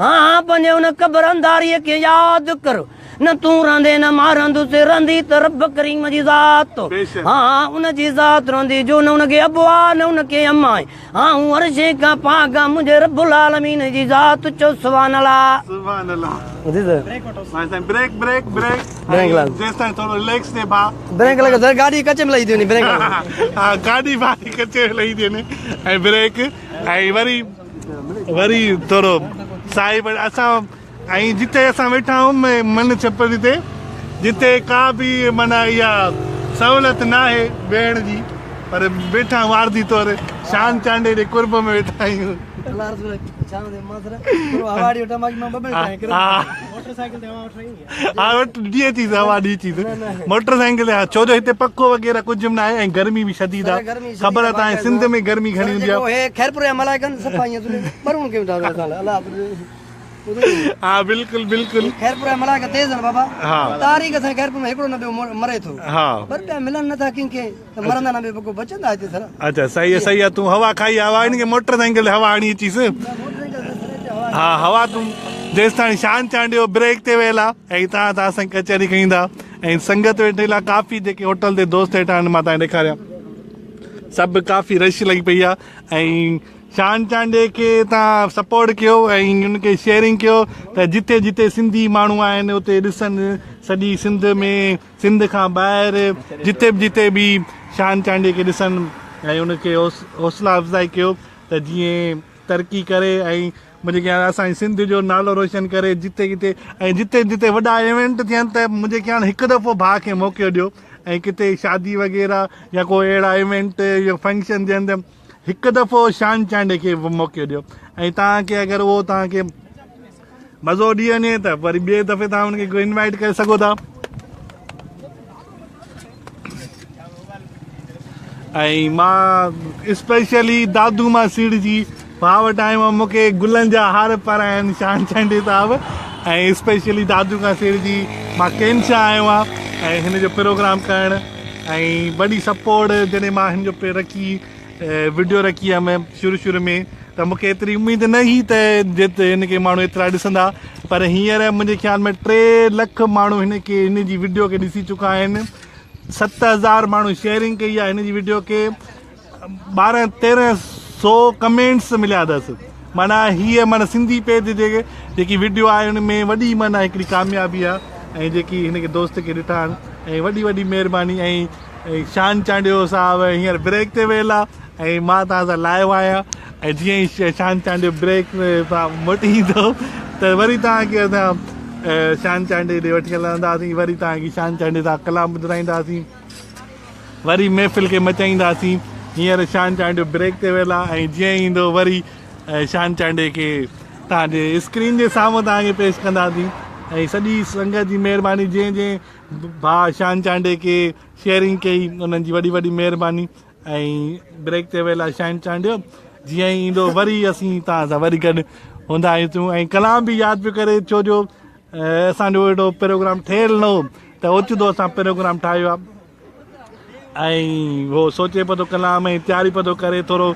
हाँ पंहिंजे उन क़बर अंधारीअ खे यादि कर, न तू रहंदे न मां रहंदुसि, रहंदी त रब करीम जी ज़ात। हाँ उन जी ज़ात रहंदी जो न उनखे अबु आहे न उनखे अम्मा आहे। हाँ हूं हर शइ खां पाक आहे मुंहिंजे रब्बुल आलमीन जी ज़ात। चओ सुभान अल्लाह। सुभान अल्लाह। ब्रेक ब्रेक जेसिताईं थोरो रिलैक्स थिए भा। ब्रेक लॻे गाॾी कचे में लही थी वञे ब्रेक। हा गाॾी भारी कचे में लही थी वञे ऐं ब्रेक ऐं वरी थोरो साहिब असां ऐं जिते असां वेठा आहियूं मन छपरी ते, जिते का बि माना इहा सहूलियत न आहे वेहण जी, पर वेठा वारदी तौर शान चांडे जे कुर्ब में वेठा आहियूं। मोटरसाइकिल ते छो जो हिते पखो वग़ैरह कुझु बि न आहे ऐं गर्मी बि शदीद आहे, ख़बर आहे तव्हांजे सिंध में गर्मी घणी हूंदी आहे। हाँ बिल्कुल बिल्कुल खैरपुर मलाइका तेज है बाबा। हाँ तारीख से खैरपुर में एकड़ो न मरे थो। हाँ पर पे मिलन न था किनके तो मरंदा न बे को बचंदा हिते सर। अच्छा सही है तू हवा खाई हवा इनके मोटरसाइकिल हवा आनी चीज। हाँ हवा तू जेसिताईं शान चांडियो ब्रेक ते वेला ऐं तव्हां त असां कचहरी कईंदा ऐं संगत वेठेला काफ़ी जेके होटल ते दोस्त वेठा आहिनि मां तव्हां ॾेखारिया सभु काफ़ी रश लॻी पई आहे ऐं शान चांडे खे तव्हां सपोर्ट कयो ऐं उनखे शेयरिंग कयो त जिते जिते सिंधी माण्हू आहिनि उते ॾिसनि सॼी सिंध में, सिंध खां ॿाहिरि जिते बि शान चांडे खे ॾिसनि ऐं उनखे हौसला अफ़ज़ाई कयो त जीअं तरक़ी करे ऐं मुंहिंजे ख्याल असांजे सिंध जो नालो रोशन करे जिते किथे ऐं जिते वॾा इवेंट थियनि त मुंहिंजे ख्याल हिकु दफ़ो भाउ खे मौक़ो ॾियो ऐं किथे शादी वग़ैरह या कोई अहिड़ा इवेंट या फंक्शन थियनि त हिकु दफ़ो शान चांडे खे मौक़ो ॾियो ऐं तव्हांखे अगरि उहो तव्हांखे मज़ो ॾिए वञे त वरी ॿिए दफ़े तव्हां हुनखे इनवाइट करे सघो था। ऐं मां स्पेशली दादू मां सीड़ जी भाउ वटि आयो आहियां, मूंखे गुलनि जा हार पाराया आहिनि शान चांडे साहिबु ऐं स्पेशली दादू खां सीड़ जी मां कैंशा आयो आहियां ऐं हिन जो प्रोग्राम करणु ऐं वॾी सपोर्ट जॾहिं मां हिन जो रखी वीडियो रखी आहे मैं शुरू में त मूंखे एतिरी उमेद न हुई त जिते हिनखे माण्हू एतिरा ॾिसंदा, पर हींअर मुंहिंजे ख्याल में 3 लख माण्हू हिन जी वीडियो खे ॾिसी चुका आहिनि, 7000 माण्हू शेयरिंग कई आहे हिन जी वीडियो खे, 1200-1300 कमेंट्स मिलिया अथसि। माना हीअ माना सिंधी पेज जेकी वीडियो आहे हुन में वॾी माना हिकिड़ी कामयाबी आहे ऐं जेकी हिनखे दोस्त खे ॾिठा आहिनि ऐं वॾी महिरबानी। ऐं शान चांडियो साहिबु हींअर ब्रेक ते वेल आहे ऐं मां तव्हां सां लाइव आहियां ऐं जीअं ई शान चांडियो ब्रेक सां मोटी ईंदो त वरी तव्हांखे असां शान चांडे ॾे वठी हलंदासीं, वरी तव्हांखे शान चांडे सां कलाम ॿुधाईंदासीं, वरी महफ़िल खे मचाईंदासीं। हींअर शान चांडियो ब्रेक ते वेल आहे ऐं जीअं ईंदो वरी शान चांडे खे तव्हांजे स्क्रीन जे साम्हूं तव्हांखे पेश कंदासीं ऐं सॼी संगत जी महिरबानी जंहिं भाउ शान चांडे खे शेयरिंग कई उन्हनि जी वॾी महिरबानी। ऐं ब्रेक ते वेल आहे शान चांडियो, जीअं ई ईंदो वरी असीं तव्हां सां वरी गॾु हूंदा आहियूं ऐं कलाम बि यादि पियो करे छो जो असांजो एॾो प्रोग्राम ठहियलु न हो त ओचितो असां प्रोग्राम ठाहियो आहे ऐं उहो सोचे पियो थो कलाम ऐं तयारी पियो थो करे थोरो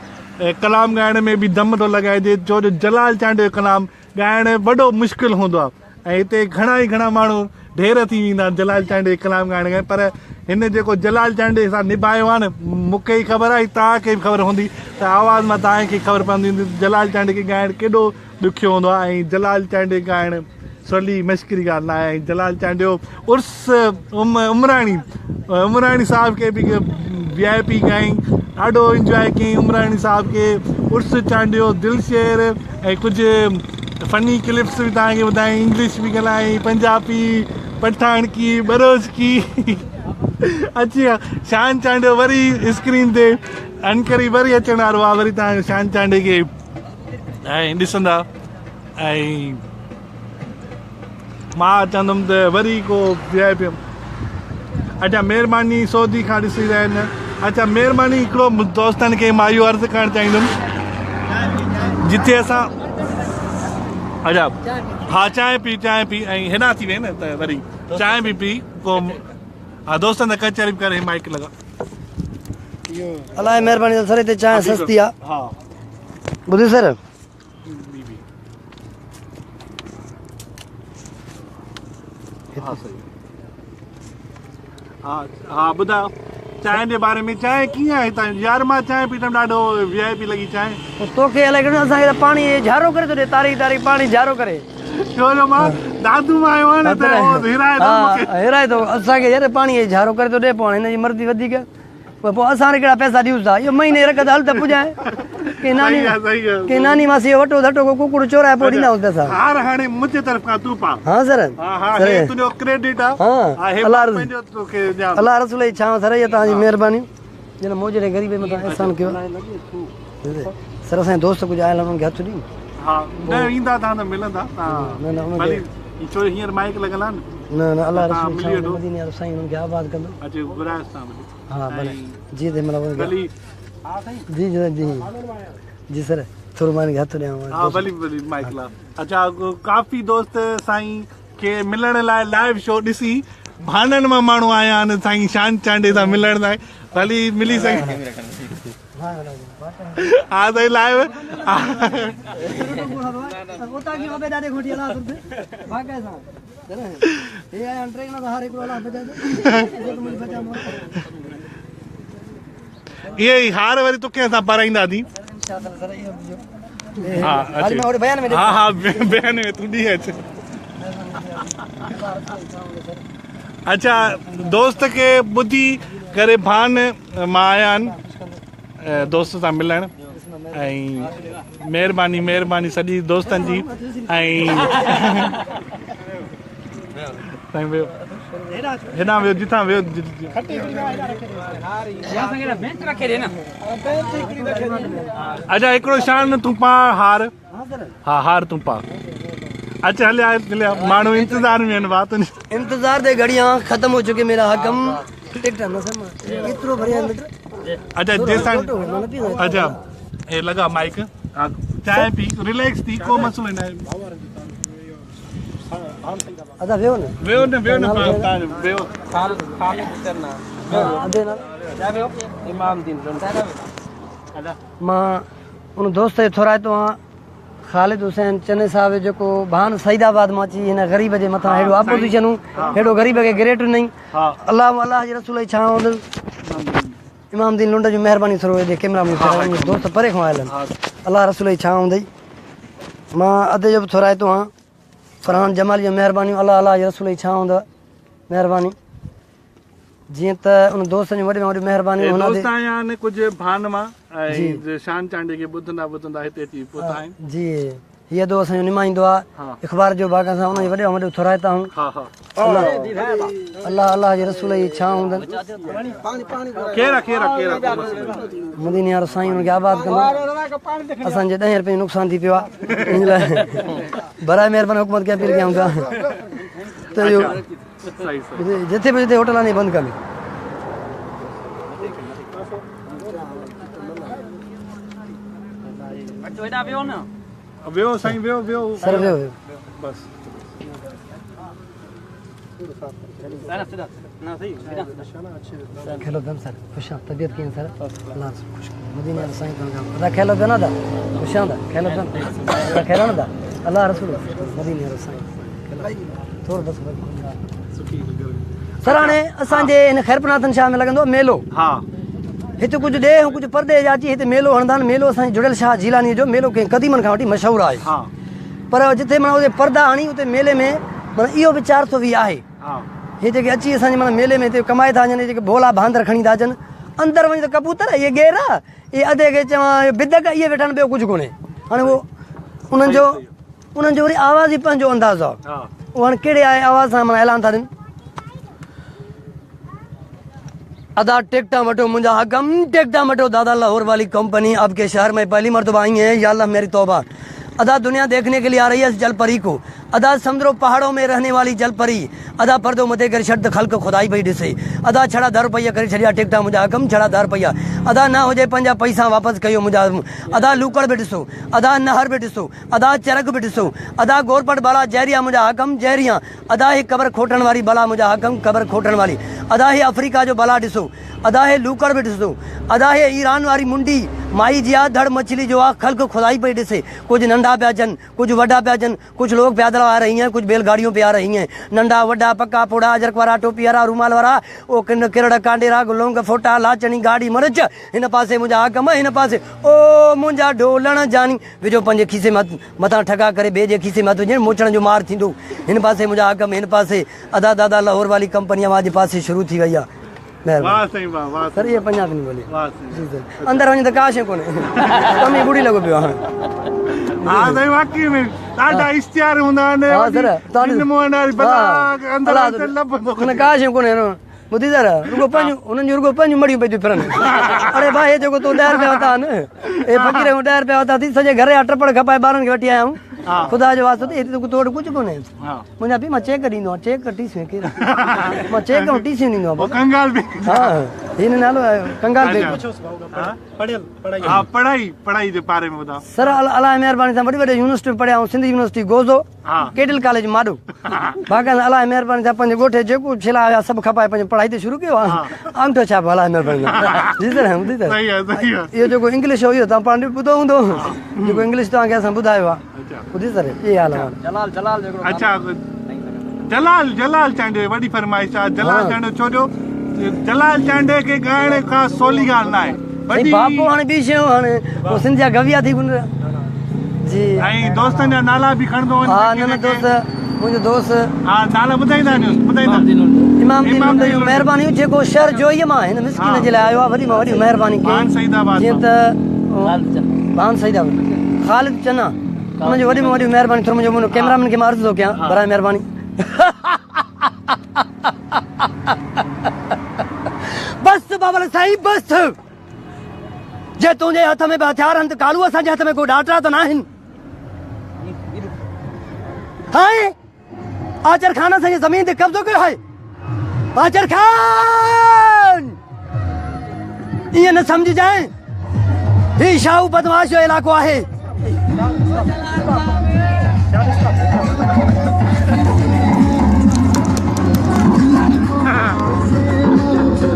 कलाम ॻाइण में बि दम थो लॻाइजे छो जो जलाल चांडे जो कलाम ॻाइणु वॾो मुश्किलु हूंदो आहे ऐं हिते घणा माण्हू ढेर थी वेंदा आहिनि जलाल चांडे कलाम ॻाइण खां, पर हिन जेको जलाल चांडे सां निभायो आहे न मूंखे ई ख़बर आहे, तव्हांखे बि ख़बर हूंदी त आवाज़ मां तव्हांखे ख़बर पवंदी जलाल चांडे खे ॻाइणु केॾो ॾुखियो हूंदो आहे ऐं जलाल चांडे ॻाइणु सवली मश्करी ॻाल्हि न आहे। जलाल चांडियो उर्स उमराणी साहिब खे बि VIP कयईं, ॾाढो इंजॉय कयईं उमराणी साहिब खे। उर्स चांडियो, दिलशेर ऐं कुझु फनी क्लिप्स बि तव्हांखे ॿुधाई, इंग्लिश बि ॻाल्हाई, पंजाबी, पठान की, बरोज की। अची शान चांडियो वरी स्क्रीन ते अनकरी वरी अचण वारो आहे, वरी तव्हां शान चांडे खे ऐं ॾिसंदा। ऐं मां चवंदुमि त वरी को VIP। अच्छा महिरबानी सऊदी खां ॾिसी रहिया आहिनि। अच्छा महिरबानी हिकिड़ो दोस्तनि खे मां इहो अर्ज़ु करणु चाहींदुमि, जिथे असां अच्छा हा चांहि पी ऐं हेॾा थी वई न त वरी चांहि बि पी को हा दोस्तनि त कचहरी बि करे माइक लॻा। अलाए महिरबानी सर हिते चांहि सस्ती आहे। हा ॿुधी सर हा ॿुधायो चांहि जे बारे में। चांहि कीअं आहे हितां? यार मां चांहि पीतमि, ॾाढो VIP लॻी चांहि। तोखे अलाए कहिड़ो असांखे पाणी झारो करे थो ॾे, तारीख़ पाणी झारो करे। छो जो मां दादू मां आयो आहियां न त हिराए थो असांखे यार पाणी झारो करे थो ॾे। पोइ हिन जी मर्ज़ी वधीक पोइ असां कहिड़ा पैसा ॾियूं था? इहो महीने रखंदा हल त पुॼाए की नानी मासी वठो धटो को कुकुड़ चोराए पोइ ॾींदा पैसा। हार हाणे मुंहिंजे तरफ़ खां तूं पा। हा सर तुंहिंजो क्रेडिट आहे। अलाह रसूल जी छांव सर, इहा तव्हांजी महिरबानी जिन मौज ॾे ग़रीब मथां एहसान कयो। सर असांजे दोस्त कुझु आयल उन्हनि खे हथु ॾियूं। हा न ईंदा तव्हां त मिलंदा छो हींअर माइक लॻल आहे न अलाह रसूल साईं उन्हनि खे आबाद कंदो। हा भले जी जी जी सर थोरो मान खे हथु ॾियां। हा भली माइक ला। अच्छा काफ़ी दोस्त साईं खे मिलण लाइ लाइव शो ॾिसी भाननि मां माण्हू आया आहिनि साईं शान चांडे सां मिलण लाइ। भली मिली सघे हा साईं लाइव इहे ई हार वरी तोखे असां पाराईंदासीं। हा हा बयान में तूं ॾी अच। अच्छा दोस्त खे ॿुधी करे भान मां आया आहिनि दोस्त सां मिलण। ऐं महिरबानी सॼी दोस्तनि जी। ऐं हेॾां वियो जिथां वियो। अच्छा हिकिड़ो शान तूं पा हार। हा हार तूं पा। अच्छा हलिया माण्हू इंतज़ार में आहिनि। बात इंतज़ार दे घड़ियां ख़त्म हो चुके मेरा हकम टिकट एतिरो भरिया। अच्छा जेसां अच्छा हे लॻा माइक चांहि पी रिलैक्स थी को मसलो न आहे। अदा वियो न मां उन दोस्त खे थोराइतो आहियां ख़ालिद हुसैन चने साहिब जेको भान सईदाबाद मां अची हिन ग़रीब जे मथां हेॾो अपोज़िशन हेॾो ग़रीब खे ग्रेट ॾिनई। अलाह जे रसूल जी छांव इमाम दीन लुंड जी महिरबानी थोरो हेॾे कैमरा में दोस्त परे खां आयल आहिनि। अलाह रसूल जी छांव हूंदई। मां अधु जो बि थोराइतो आहियां फरहान जमाली जी महिरबानी। अलाह जे रसूल जी छांव हूंदव महिरबानी। जीअं त उन दोस्त जी वॾी में वॾी महिरबानी। दोस्त आया आहिनि कुझु भान मां ऐं शान चांडे खे ॿुधंदा हिते अची पहुता आहिनि। जी हीअ दो असांजो निमाईंदो आहे इख़बार जो बाग़ असां उनजी वॾे में वॾो थोराइता आहियूं। अलाह जे रसूल जी छांव हूंदनि। मदीने वारो साईं हुनखे आबाद कंदो। असांजे 10 रुपए जो नुक़सान थी पियो आहे इन लाइ बराए महिरबानी हुकूमत खे अपील कयूं था त इहो जिथे बि जिथे होटल आहे बंदि कनि। वियो साईं वियो सर वियो बस। खेलो दम सर खुशां तबियत कीअं सर? अल्लाह खुश मदीने वारो साईं अदा खेलो दम दा खुशां दा खेलो दम अदा खेलो दा अल्लाह रसूल मदीने वारो साईं थोरो बस सर। हाणे असांजे हिन खैरपनाथन शाह में लॻंदो मेलो। हा हिते कुझु ॾे ऐं कुझु परदे जा अची हिते मेलो हणंदा आहिनि। मेलो असांजे जुड़ियल शाह जीलानी जो मेलो कंहिं क़दीमनि खां वठी मशहूरु आहे। पर जिथे माना उते पर्दा हणी उते मेले में माना इहो बि 420 आहे। हे जेके अची असांजे माना मेले में हिते कमाए था वञनि, जेके भोला भांदर खणी था अचनि, अंदरि वञी त कबूतर इहे गेरा इहे अधे खे चवां बिदक इहे वेठा आहिनि, ॿियो कुझु कोन्हे। हाणे उहो उन्हनि जो वरी आवाज़ ई पंहिंजो अंदाज़ आहे, उहो हाणे कहिड़े आवाज़ सां माना ऐलान था ॾियनि। अदा टिकटा वठो मुंहिंजा हकम, टिकटा वठो दादा लाहौर वाली कंपनी आपके शहर में पहली मरतबा आई है, या अल्लाह मेरी तौबा। अदा दुनिया देखने के लिए आ रही है इस जल परी को, अदा समुद्रों पहाड़ों में रहने वाली जल परी, अदा पर्दो मथे कर छॾ खल्क खुदाई पई ॾिसे, अदा छड़ा 10 रुपया करे छॾिया टिकटा मुंहिंजा हकम, छड़ा 10 रुपया, अदा ना हुजे पंहिंजा पैसा वापसि कयो मुंहिंजा, अदा लूकड़ बि ॾिसो, अदा नहर बि ॾिसो, अदा चरक बि ॾिसो, अदा गोरपट बाला जहरिया मुंहिंजा हकम जहरिया, अदा हे कबर खोटण वारी बला मुंहिंजा हकम कबर खोटण वाली, अदा हे अफ्रीका जो बला ॾिसो, अदा हे लूकड़ बि ॾिसो, अदा हे ईरान वारी मुंडी माई जी आ धड़ मछली जो आ खल्क खुदाई पई ॾिसे, कुछ नंढा पिया अचनि, कुछ वॾा पिया अचनि, कुछ लोग पैदल आ रही हैं, कुछ बैलगाड़ियों पे आ रही हैं, नंढा वॾा पक्का पोड़ा अजरक वारा टोपी वारा रूमाल वारा, ओ किरड़ कांडेरा लौंग फोटा लाचणी गाड़ी मरच, हिन पासे मुंहिंजा हकम, हिन पासे ओ मुंहिंजा ढोलण जानी, विझो पंहिंजे खीसे मथां ठगा करे ॿिए जे खीसे मथां जीअं मोचण जो मार थींदो, हिन पासे मुंहिंजा हकम, हिन पासे अदा दादा लाहौर वाली कंपनी आवाज़ पासे शुरू थी वई आहे। सर ये पंजाबी नहीं बोली जी सर, अंदर वञी त का शइ कोन्हे, कमी बुढ़ी लॻो पियो आहे। हाँ सही वाकई में ॾाढा इश्तिहार हूंदा आहिनि, हाँ सर अंदरि का शइ कोन्हे ॿुधी सर, रुगो पंहिंजो उन्हनि जूं रुगो पंहिंजूं मड़ियूं पई थियूं फिरनि। अड़े भाई हे जेको तूं 10 रुपया वरिता आहिनि, हे फ़क़ीर 10 रुपया वरिता थी, सॼे घर जा टपड़ खपाए ॿारनि खे वठी आया आहियूं, ख़ुदा जो वास्तो हिते तोड़ कुझु कोन्हे। मुंहिंजा पीउ मां चेक ॾींदो आहियां, चेक टीसियूं केरु मां चेक ऐं टीसियूं ॾींदो आहियां। कंगाल बि हा हिन नालो आहे कंगाल बेग। पढ़ाई जे बारे में ॿुधायो सर। अलाह महिरबानी सां वॾी वॾी यूनिवर्सिटी में पढ़िया, सिंधी यूनिवर्सिटी गोज़ो, केडल कॉलेज माडो, बाक़ाइदा अलाह महिरबानी सां पंहिंजे ॻोठे जेको छिला हुया सभु खपाए पंहिंजे पढ़ाई ते शुरू कयो आहे, अंगूठो छाप अलाह महिरबानी सां। जी सर ॿुधी सर, इहो जेको इंग्लिश हो इहो तव्हां पाण ॿुधो हूंदो, जेको इंग्लिश तव्हांखे असां ॿुधायो आहे, ॿुधी सर इहे हाल आहे। अच्छा जलाल चांडे वॾी फरमाइश आहे, जलाल चांडे छो जो जलाल चांडे खे ॻाइण खां सवली ॻाल्हि न आहे, बापू हाणे ॿी शयूं हाणे पोइ सिंध जा गविया थी गुन जी, ऐं दोस्तनि जा नाला बि खणंदो वञे। हा न दोस्त मुंहिंजो दोस्त हा नाला ॿुधाईंदा इमाम दीन जी महिरबानी, जेको शहर जोईअ मां हिन मिस्किन जे लाइ आयो आहे, वॾी मां वॾी महिरबानी जीअं त बान सईदाबाद ख़ालिद चन्ना, उनजी वॾी में वॾी महिरबानी। थोरो मुंहिंजो कैमरामैन खे मां अर्ज़ु थो कयां बराए महिरबानी, बस बाबा साईं बस, जे तुंहिंजे हथ में बि हथियार आहिनि त कालू असांजे हथ में कोई ॾाटरा त न आहिनि। हाणे आचर खान असांजी ज़मीन ते कब्ज़ो कयो आहे, आचर खान ईअं न सम्झजांइ, ही शाहू बदमाश जो इलाइक़ो आहे।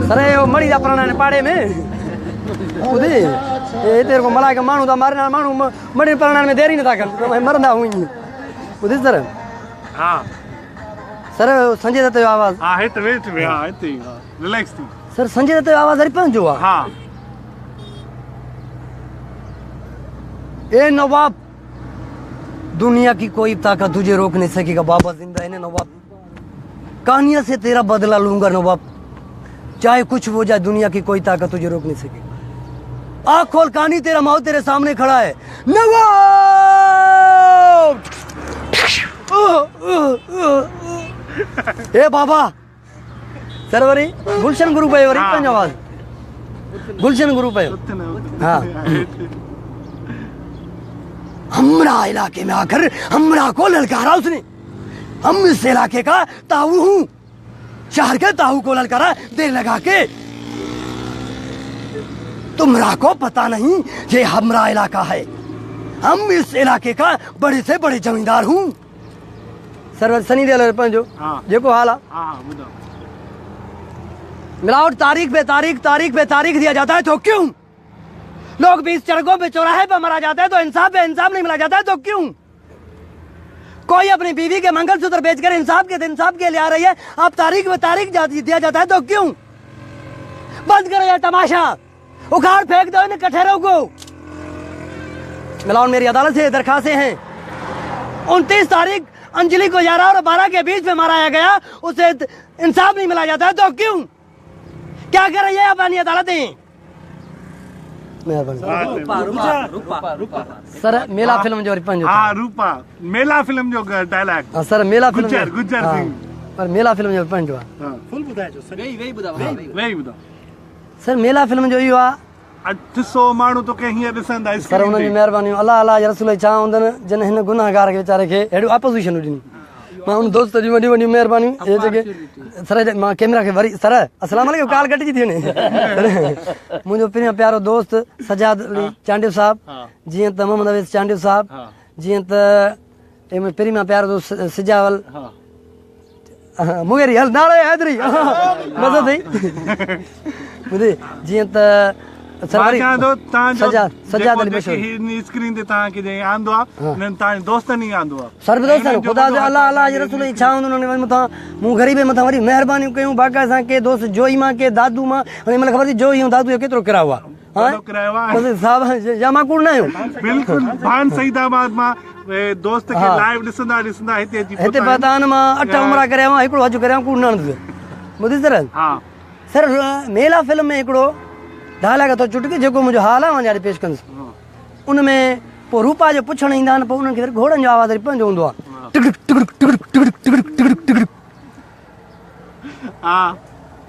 अरे वो मड़ी जा प्राणा ने पाड़े में ॿुधी हिते को मला के माण्हू था मारना, माण्हू मड़ी प्राणा में देरी नथा कनि, मरंदा हुई। ॿुधी सर। हा सर संजय दत्त जो आवाज़ हा हिते वेठ में, हा हिते रिलैक्स थी। सर संजय दत्त जो आवाज़ हरी पंहिंजो आहे। हा ए नवाब, दुनिया की कोई ताकत तुझे रोक नहीं सकेगा बाबा, जिंदा है नवाब, कहानियां से तेरा बदला लूंगा नवाब, चाहे कुछ हो जाए दुनिया की कोई ताकत तुझे रोक नहीं सकेगी। आँख खोल कहानी, तेरा मौत तेरे सामने खड़ा है नवाब। ए बाबा सरवरी गुलशन ग्रुप है वरी पंहिंजो आवाज़ गुलशन ग्रुप है। हाँ हमरा इलाके में आकर हमरा को ललकारा उसने, हम इस इलाके का ताऊ हूँ, शहर के ताऊ को ललकारा देर लगा के। तुमरा को पता नहीं ये हमरा इलाका है, हम इस इलाके का बड़े से बड़े जमींदार हूँ। सरवर सनी देओल पंहिंजो जेको हाल आहे। मिलावट तारीख पे तारीख, तारीख पे तारीख दिया जाता है तो क्यों? लोग 20 सड़कों पे चौराहे पे मरा जाता है तो इंसाफ पे इंसाफ नहीं मिला जाता है तो क्यों? कोई अपनी बीवी के मंगलसूत्र बेचकर इंसाफ के लिए आ रही है, अब तारीख पे तारीख दिया जाता है तो क्यों? बंद करो ये तमाशा, उखाड़ फेंक दो इन कठेरों को। मिलाओ मेरी अदालत से दरखास्तें हैं, 29 तारीख अंजलि को 11 और 12 के बीच में मारा गया, उसे इंसाफ नहीं मिला जाता है, तो क्यों? क्या कर रही है अपनी अदालतें? सर मेला फिल्म जो रिपंज हाँ रूपा मेला फिल्म जो डायलॉग सर मेला फिल्म गुज्जर सिंह पर मेला फिल्म जो रिपंज हुआ फुल ॿुधाए जो सर वही ॿुधाओ सर मेला फिल्म जो इहो आहे 800 माण्हू तोखे हीअं ॾिसंदा सर उन्हनि जी महिरबानी अलाह अलाह रसूल छा हूंदनि जिन हिन गुनाहगार खे वीचारे खे अहिड़ियूं अपोज़िशन ॾिनी मां उन दोस्त जी वॾियूं वॾियूं महिरबानी हे जेके सर मां कैमरा खे वरी सर अस्सलाम वालेकुम काल कटिजी थी वञे मुंहिंजो पहिरियों प्यारो दोस्त सजाद अली चांडियो साहब जीअं त मोहम्मद अवेस चांडियो साहब जीअं त पहिरीं मां प्यारो दोस्त सिजावल मुगेरी हल नालो हैदरी मज़ो अथई ॿुधे जीअं त सजाद अली मशहूर स्क्रीन ते तव्हांखे जे आंदो आहे तव्हांजे दोस्तनि ई आंदो आहे सर दोस्तनि ख़ुदा जो अलाह अलाह जे रसूल छा हूंदो उन्हनि मथां मूं ग़रीब मथां वरी महिरबानियूं कयूं बाक़ी असां के दोस्त जोई मां के दादू मां हाणे महिल ख़बर थी जोई ऐं दादू जो केतिरो किरायो आहे साहब या मां कूड़ न आहियूं बिल्कुलु भान सईदाबाद मां दोस्त खे लाइव ॾिसंदा ॾिसंदा हिते पतान मां 8 उमरा करे आहियां हिकिड़ो हज करे आहियां कूड़ न ॿुधी सर सर मेला फिल्म में हिकिड़ो डायलॉग अथव चुटकी जेको मुंहिंजो हाल आहे वञारे पेश कंदुसि उन में पोइ रूपा जो पुछण ईंदा आहिनि पोइ उन्हनि खे घोड़नि जो आवाज़ वरी पंहिंजो हूंदो आहे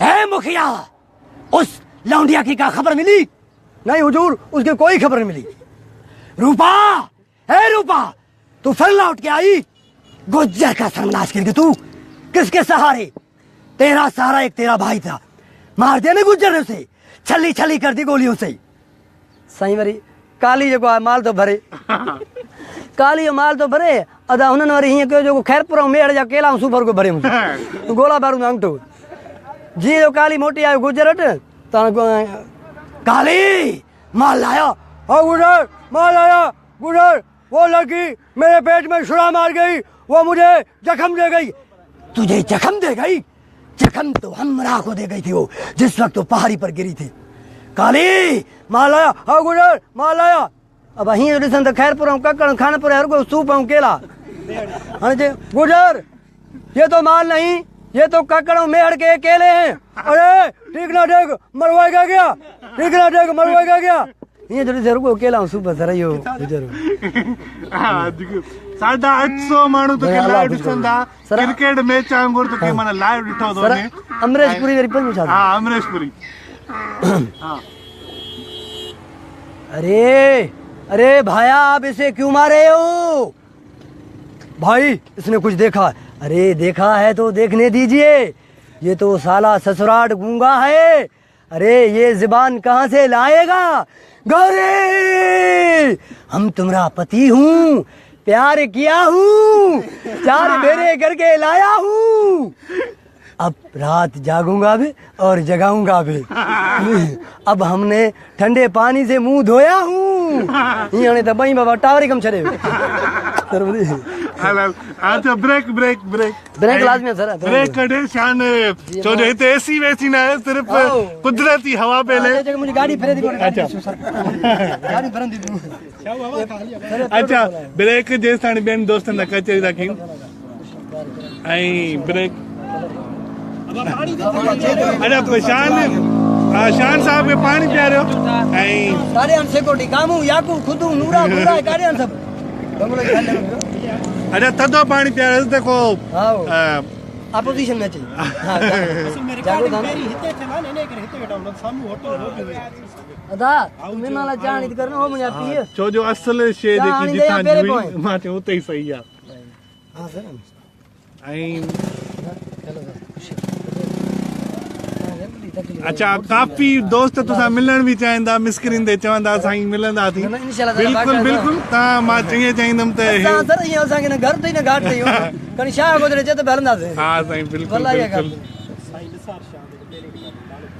है मुखिया उस लौंडिया की क्या खबर मिली? नहीं हुजूर उसकी कोई खबर नहीं मिली। रूपा है रूपा तू फिर लौट के आई गुज्जर का सर्वनाश करके तू किसके सहारे? तेरा सहारा एक तेरा भाई था, मार दिया ना गुज्जर ने उसे, छली छली कर दी गोलियों से। सही वरी काली जो माल तो भरे काली जो माल तो भरे अदा उन्होंने वरी हीअं कयो जेको खैरपुर मेड़ जा केला सूफर को भरे गोला बारूद अंगठो जी जो काली मोटी आयो गुज्जर वटि काली माल लाया ओ गुजर माल लाया गुजर वो लड़की मेरे पेट में छुरा मार गई, वो मुझे जख्म दे गई। तुझे जख्म दे गई? जख्म तो हमरा को दे गई थी वो जिस वक्त वो पहाड़ी पर गिरी थी। काली माल लाया ओ गुजर माल लाया। अब हीअं ॾिसनि त खैरपुर ऐं ककड़ खानपुर हर कोई सूप ऐं केला हाणे जे गुजर ये तो माल नहीं, ये तो ककड़ और मेहड़ के केले हैं। अरे ठीक ना देख मरवाएगा क्या, ठीक ना देख मरवाएगा क्या। ये जो ॾिसे रुको केला ऐं सूप सर इहो गुजर 850 माण्हू तोखे लाइव ॾिसंदा क्रिकेट मैच वांगुरु तोखे माना लाइव ॾिठो थो वञे। अमरेश पुरी वरी पंहिंजो छा? हा अमरेश पुरी। अरे अरे भाया आप इसे क्यों मारे हो? भाई इसने कुछ देखा। अरे देखा है तो देखने दीजिए, ये तो साला ससुराल गूंगा है। अरे ये जुबान कहाँ से लाएगा? गौरी हम तुम्हारा पति हूँ, प्यार किया हूँ, 4 मेरे करके लाया हूँ। अब रात जागूंगा भी और जगाऊंगा भी। अब हमने ठंडे पानी से मुंह धोया हूँ। ये तो बई बाबा टावर कम छड़े। अच्छा ब्रेक ब्रेक ब्रेक ब्रेक लाजमी है सर। ब्रेक कटे शान जो हिते एसी वैसी ना है, सिर्फ कुदरती हवा पहले। मुझे गाड़ी फेरे दी। अच्छा गाड़ी भरन दी। अच्छा ब्रेक जेस ताणी बेन दोस्तन दा कचेरी रखी आई ब्रेक। अरे शान साहब के पानी पियारियो ऐं गाड़ियां सिक्योरिटी कामू याकू खुदू नूरा बुरा गाड़ियां सब अच्छा थधो पानी पियारियो देखो अपोजिशन में चाहिए। अदा तुम्हें नाला जान इत करना हो मुझे पिए छो जो असल शे जेकी जिथा जुई माते उते ही सही है। हां सर ऐं अच्छा काफी दोस्त तुसां मिलण भी चाहींदा मिस्क्रीन ते चवंदा साईं मिलंदा थी। बिल्कुल बिल्कुल ता मां चंगे चाहींदम त सर ये असां के घर ते न घाट ते कनी शाह गोदरे चत भरंदा से। हां साईं बिल्कुल बिल्कुल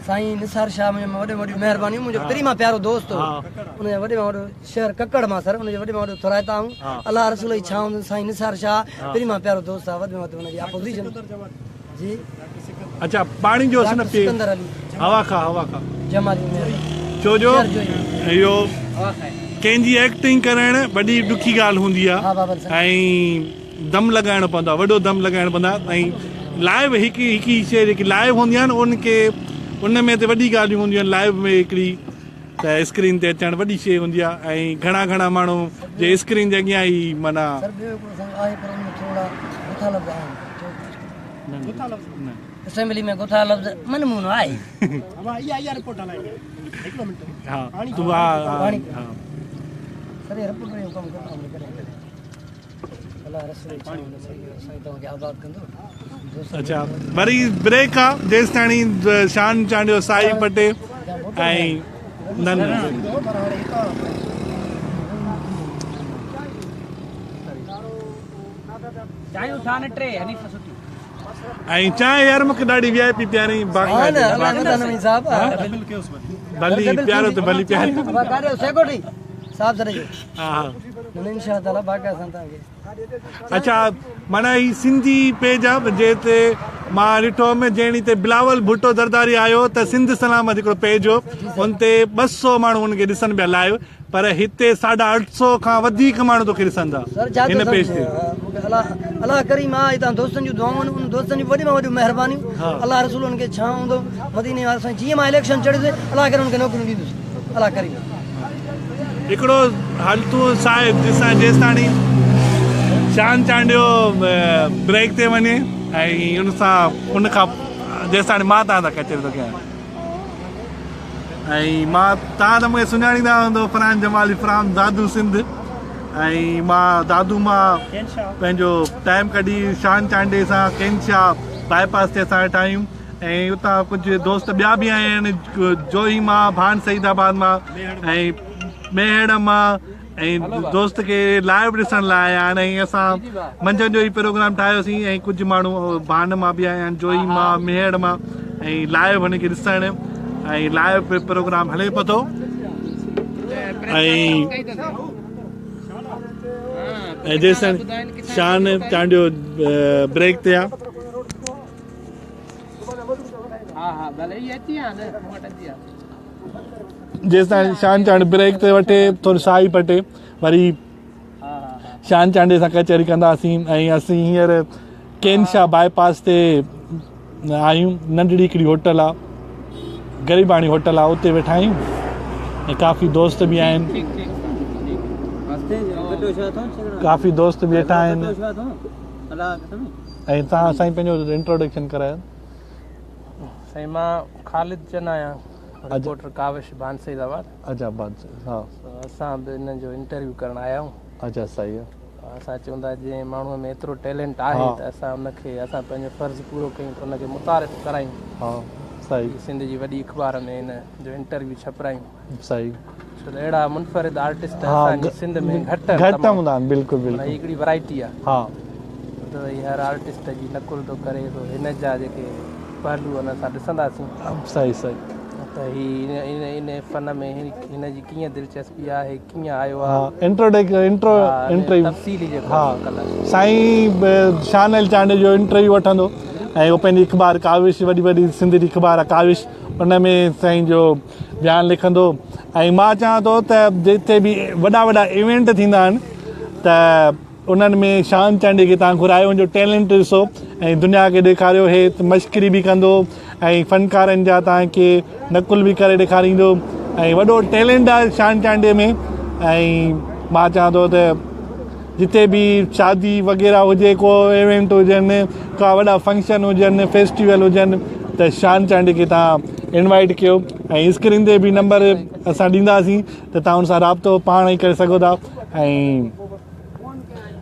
साईं निसार शाह में वडे वडी मेहरबानी मुझे प्री मां प्यारो दोस्त उन वडे वडो शहर ककड़ मां सर उन वडे वडो थरायता हूं अल्लाह रसूल ई छाऊं साईं निसार शाह प्री मां प्यारो दोस्त वडे वडो उन अपोजिशन जी। अच्छा पानी जो है ना पे हवा खा जमाली में छो जो यो कंहिंजी एक्टिंग करणु वॾी ॾुखी ॻाल्हि हूंदी आहे ऐं दम लॻाइणो पवंदो आहे, वॾो दम लॻाइणो पवंदो आहे। ऐं लाइव हिकु शइ जेकी लाइव हूंदी आहे न उनखे उन में त वॾी ॻाल्हियूं हूंदियूं आहिनि। लाइव में हिकिड़ी त स्क्रीन ते अचणु वॾी शइ हूंदी आहे ऐं घणा माण्हू जे स्क्रीन जे अॻियां ई माना असेंबली में गुथा लफ़्ज़ मनमून आहे। अब इहा रिपोर्ट हलाइणी हिकिड़ो मिंट हा तूं हा सर रिपोर्ट में कमु करे अल्लाह रसूल साईं तव्हांखे आबाद कंदो। अच्छा वरी ब्रेक आहे जेसि ताणी शान चांडियो साई पटे ऐं ऐं चांहि यार मूंखे ॾाढी VIP प्यारी भली प्यारो त भली प्यारी हा। अच्छा माना ही सिंधी पेज आहे जे मां ॾिठो हुअमि जहिड़ी ते बिलावल भुट्टो ज़रदारी आयो त सिंध सलामत हिकिड़ो पेज हो हुन ते 200 माण्हू हुनखे ॾिसनि पिया लाइव, पर हिते 850 खां वधीक माण्हू तोखे ॾिसनि था हिन पेज ते। अल्लाह करीम आहे तव्हां दोस्तनि जूं दुआऊं आहिनि, उन दोस्तनि जूं वॾी में वॾियूं महिरबानियूं। अल्लाह रसूल हुनखे छा हूंदो मदीने वारे सां जीअं मां इलेक्शन चढ़ियुसि अल्लाह करे हुनखे नौकरियूं ॾींदुसि अल्लाह करीम। हिकिड़ो हलतू साहिब जेसि ताणी शान चांडियो ब्रेक ते वञे ऐं उन सां उनखां जेसि ताणी मां तव्हां सां कचहरी थो कयां ऐं मां तव्हां त मूंखे सुञाणींदा हूंदो फरहान जमाली फरहान दादू सिंध ऐं मां दादू मां पंहिंजो टाइम कढी शान चांडे सां केनशाह बाईपास ते असां वेठा आहियूं ऐं उतां कुझु दोस्त ॿिया बि आया आहिनि जोही मां भान सईदाबाद मां ऐं मेहड़ मां ऐं दोस्त खे लाइव ॾिसण लाइ आया आहिनि ऐं असां मंझंदि जो ई प्रोग्राम ठाहियोसीं ऐं कुझु माण्हू भान मां बि आया आहिनि जोही मां मेहड़ मां ऐं लाइव हुनखे ॾिसणु ऐं लाइव प्रोग्राम हले पियो थो ऐं जेसि शान चांडियो ब्रेक ते आहे जेसि ताईं शान चांड ब्रेक ते वठे थोरी साई पटे वरी शान चांडे सां कचहरी कंदासीं। ऐं असीं हींअर केनशाह बाईपास ते आहियूं, नंढड़ी हिकिड़ी होटल आहे गरीबाणी होटल आहे उते वेठा आहियूं ऐं काफ़ी दोस्त बि आहिनि वेठा आहिनि ऐं तव्हां साईं पंहिंजो इंट्रोडक्शन करायो। साईं मां ख़ालिद चंद आहियां, रिपोर्टर काविश भान सईदाबाद। अच्छा भान हा असां बि हिन जो इंटरव्यू करण आया आहियूं। अच्छा सही आहे। असां चवंदा जंहिं माण्हूअ में एतिरो टैलेंट आहे त असां उनखे असां पंहिंजो फ़र्ज़ु पूरो कयूं त उनखे मुतारिफ़ करायूं। हा सही। सिंध जी वॾी अख़बार में हिन जो इंटरव्यू छपायूं। सही। छो त अहिड़ा मुनफ़रिद आर्टिस्ट असांजे सिंध में घटि हूंदा आहिनि। बिल्कुलु बिल्कुलु हिकिड़ी वैराइटी आहे। हा त हर आर्टिस्ट जी नकुल थो करे थो हिन जा जेके पहलू आहिनि असां ॾिसंदासीं। सही सही। त इन फन में हिन जी कीअं दिलचस्पी आहे, कीअं आयो आहे, तफ़सीली साईं शान चांडे जो इंटरव्यू वठंदो ऐं उहो पंहिंजी अख़बार काविश वॾी सिंध जी अख़बार आहे काविश उन में साईं जो बयानु लिखंदो। ऐं मां चाहियां थो त जिते बि वॾा इवेंट थींदा आहिनि त उन्हनि में शान चांडे खे तव्हां घुरायो उनजो टैलेंट ॾिसो ऐं दुनिया खे ॾेखारियो हे मश्करी बि कंदो ऐं फ़नकारनि जा तव्हांखे नकुल बि करे ॾेखारींदो ऐं वॾो टैलेंट आहे शान चांडे में। ऐं मां चाहियां थो त जिते बि शादी वग़ैरह हुजे को इवेंट हुजनि का वॾा फंक्शन हुजनि फेस्टिवल हुजनि त शान चांडे खे तव्हां इनवाइट कयो ऐं स्क्रीन ते बि नंबर असां ॾींदासीं त तव्हां हुन सां राब्तो पाण ई करे सघो था।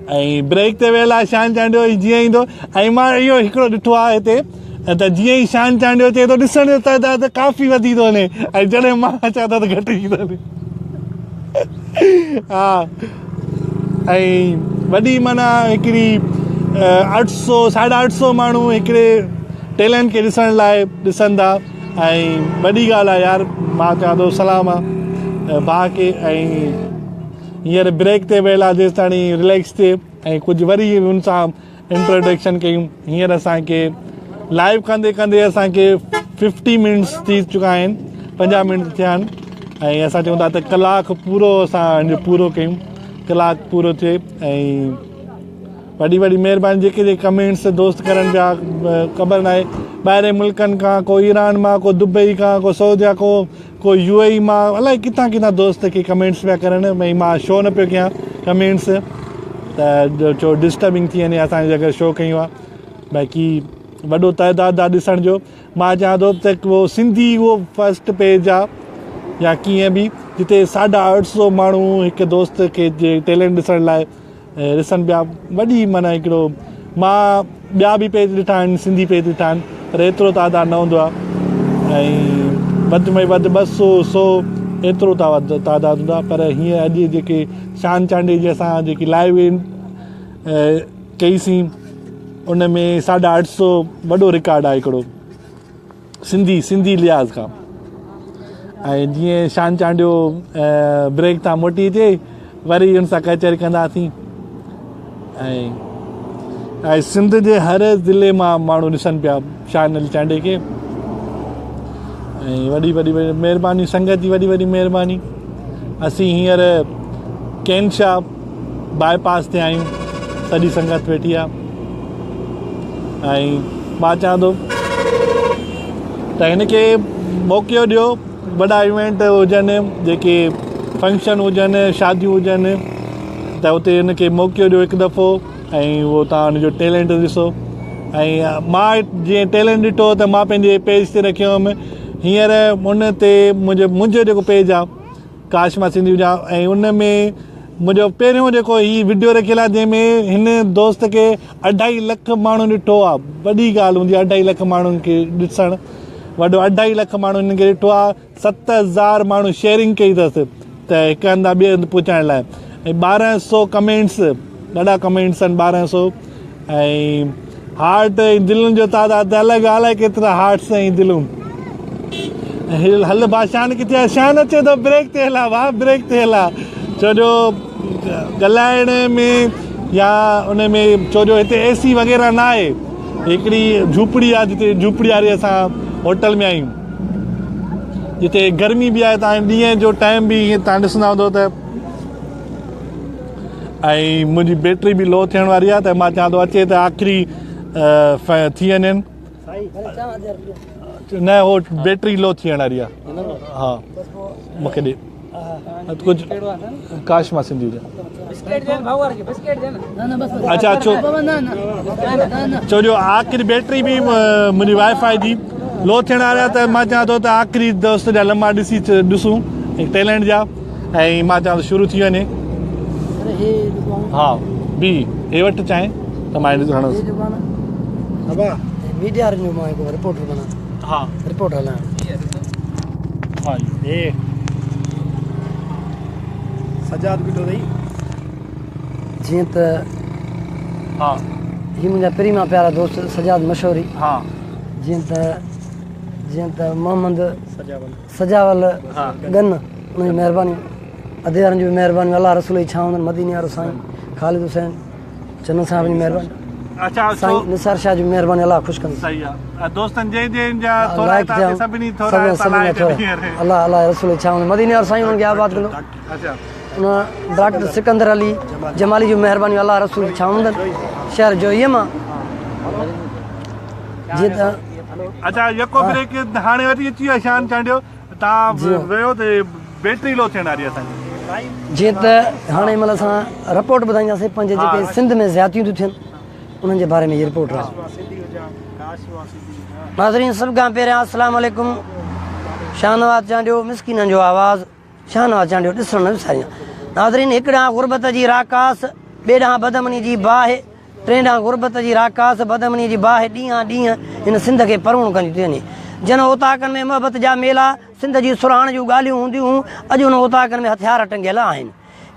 ऐं ब्रेक ते वियल आहे शान चांडियो जीअं ईंदो ऐं मां इहो हिकिड़ो ॾिठो आहे हिते त जीअं ई शान चांडियो अचे थो ॾिसण जो तइदाद काफ़ी वधी थो वञे ऐं जॾहिं मां अचां थो त घटि थी थो वञे। हा ऐं वॾी माना हिकिड़ी 800 850 माण्हू हिकिड़े टैलेंट खे ॾिसण लाइ ॾिसनि था ऐं वॾी ॻाल्हि आहे यार। मां चवां थो सलाम आहे भाउ खे। ऐं हींअर ब्रेक ते वियल आहे जेसि ताणी रिलैक्स थिए ऐं कुझु वरी हुन सां इंट्रोडक्शन कयूं। हींअर असांखे लाइव कंदे कंदे असांखे 50 मिनट्स थी चुका आहिनि, 50 मिनट थिया आहिनि ऐं असां चऊं था त कलाकु पूरो असां पूरो कयूं, कलाकु पूरो थिए। ऐं वॾी वॾी महिरबानी जेके जेके कमेंट्स दोस्त करनि पिया, ख़बर न आहे ॿाहिरि मुल्कनि खां, को ईरान मां, को दुबई खां, को सऊदी खां, को UAE मां, अलाए किथां किथां दोस्त के कमेंट्स पिया करनि। भई मां शो न पियो कयां कमेंट्स त छो डिस्टर्बिंग थी वञे असांजी अगरि शो कयूं आहे। बाक़ी वॾो तइदाद आहे ॾिसण जो। मां चाहियां थो त उहो सिंधी उहो फस्ट पेज आहे या कीअं बि, जिते 850 माण्हू हिकु दोस्त खे जे टैलेंट ॾिसण लाइ ॾिसनि पिया। वॾी माना हिकिड़ो, मां ॿिया बि पेज ॾिठा आहिनि, सिंधी पेज ॾिठा आहिनि, पर एतिरो तादाद न हूंदो आहे। ऐं वधि में वधि 200-100 एतिरो तादाद हूंदो आहे। पर हीअं अॼु जेके शान चांडे जी असां जेकी लाइव कईसीं उन में 850 वॾो रिकॉर्ड आहे हिकिड़ो सिंधी लिहाज़ खां। ऐं जीअं शान चांडियो ब्रेक तां मोटी अचे वरी हुन सां कचहरी कंदासीं। ऐं सिंध जे हर ज़िले मां माण्हू ॾिसनि पिया शान चांडे खे। ऐं वॾी वॾी महिरबानी, संगत जी वॾी वॾी महिरबानी। असीं हींअर कैनशाह बाईपास ते आहियूं, सॼी संगत वेठी आहे। ऐं मां चाहियां थो त हिनखे मौक़ो ॾियो, वॾा इवेंट हुजनि, जेके फंक्शन हुजनि, शादियूं हुजनि, त उते हिनखे मौक़ो ॾियो हिकु दफ़ो ऐं उहो तव्हां हुनजो टैलेंट ॾिसो। ऐं मां जीअं टैलेंट ॾिठो त मां पंहिंजे पेज ते रखियो हुअमि। हींअर उन ते मुंहिंजो जेको पेज आहे काशमा सिंधी जा, ऐं उन में मुंहिंजो पहिरियों जेको हीअ वीडियो रखियलु आहे जंहिंमें हिन दोस्त खे 2.5 लख माण्हू ॾिठो आहे। वॾी ॻाल्हि हूंदी आहे 2.5 लख माण्हुनि खे ॾिसणु, वॾो 2.5 लख माण्हुनि खे ॾिठो आहे। 7000 माण्हू शेयरिंग कई अथसि त हिकु हंधि ॿिए हंधि पहुचाइण लाइ। ऐं 1200 कमेंट्स, ॾाढा कमेंट्स आहिनि 1200। ऐं हार्ट ऐं दिलुनि जो तादाद अलॻि ॻाल्हि आहे, केतिरा हार्ट्स ऐं दिलूं। हल भाउ शान किथे आहे? शान अचे थो, ब्रेक ते हला भाउ, ब्रेक ते हला। छो जो ॻाल्हाइण में या उन में, छो जो हिते AC वग़ैरह न आहे। हिकिड़ी झूपड़ी आहे जिते झूपड़ी वारी असां होटल में आहियूं, जिते गर्मी बि आहे। तव्हां ॾींहं जो टाइम बि हीअं तव्हां ॾिसंदा हूंदो त। ऐं मुंहिंजी बैटरी बि लो थियण वारी आहे, त मां चाहियां थो अचे त आख़िरी थी वञनि। न, हो बैटरी लो थियण वारी आहे। हा, मूंखे ॾे कुझु काशमा सिंधी जा। अच्छा, छो जो आख़िरी बैटरी बि मुंहिंजी वाईफाई जी लो थियण वारी आहे, त मां चाहियां थो त आख़िरी दोस्त जा लम्हा ॾिसूं टैलेंट जा। ऐं मां चाहियां थो शुरू थी वञे। हा, बी हे वटि चाहे त मां ॾिसणोसि। मीडिया रिपोर्टर बना। हा, रिपोर्टर हलाइण। हा, हे सजाद बीठो अथई। जीअं त हा, हीअ मुंहिंजा पहिरीं मां प्यारा दोस्त सजाद मशहूरी। हा, जीअं त मोहम्मद सजावल गन, उनजी महिरबानी, अदेरनि जी बि महिरबानी, अलाह रसूल जी छांव, मदीने वारो साईं ख़ालिद हुसैन चन्न साहिब जी महिरबानी, अच्छा साईं निसार शाह जी महिरबानी, अलाह ख़ुशि कंदो। सही आहे। दोस्तनि जंहिंजा थोरा सभिनी थोरा अलाह अलाह रसूल जी छांव, मदीने वारो साईं हुननि खे आबाद कंदो। अच्छा, उन डॉक्टर सिकंदर अली जमाली जी महिरबानी, अलाह रसूल जी छांव शहर जो इहे मां। जीअं त अच्छा, यको ब्रेक हाणे वरी अची वियो शान चांडियो, तव्हां वियो त बैटरी लो थियण वारी आहे असांजी। जीअं त हाणे महिल असां रिपोर्ट ॿुधाईंदासीं पंहिंजे जेके सिंध में ज़्यादतियूं थियूं थियनि उन्हनि जे बारे में। इहा रिपोर्ट आहे। नाज़रीन, सभु खां पहिरियां अस्सलाम वालेकुम। शाहनवाज़ चांडियो, मिसकीननि जो आवाज़, शाहनवाज़ चांडियो ॾिसण न विसारियां। नाज़रीन, हिकु ॾांहुं गुरबत जी राकास, ॿिए ॾांहुं बदमनी जी बाहि, टे ॾांहुं गुरबत जी राकास, बदमनी जी बाहि ॾींहं ॾींहं हिन सिंध खे परूण कंदियूं थी वञे। जन ओताकनि में मोहबत जा मेला, सिंध जी सुराण जूं ॻाल्हियूं हूंदियूं, अॼु हुन ओताकनि में हथियार टंगियल आहिनि।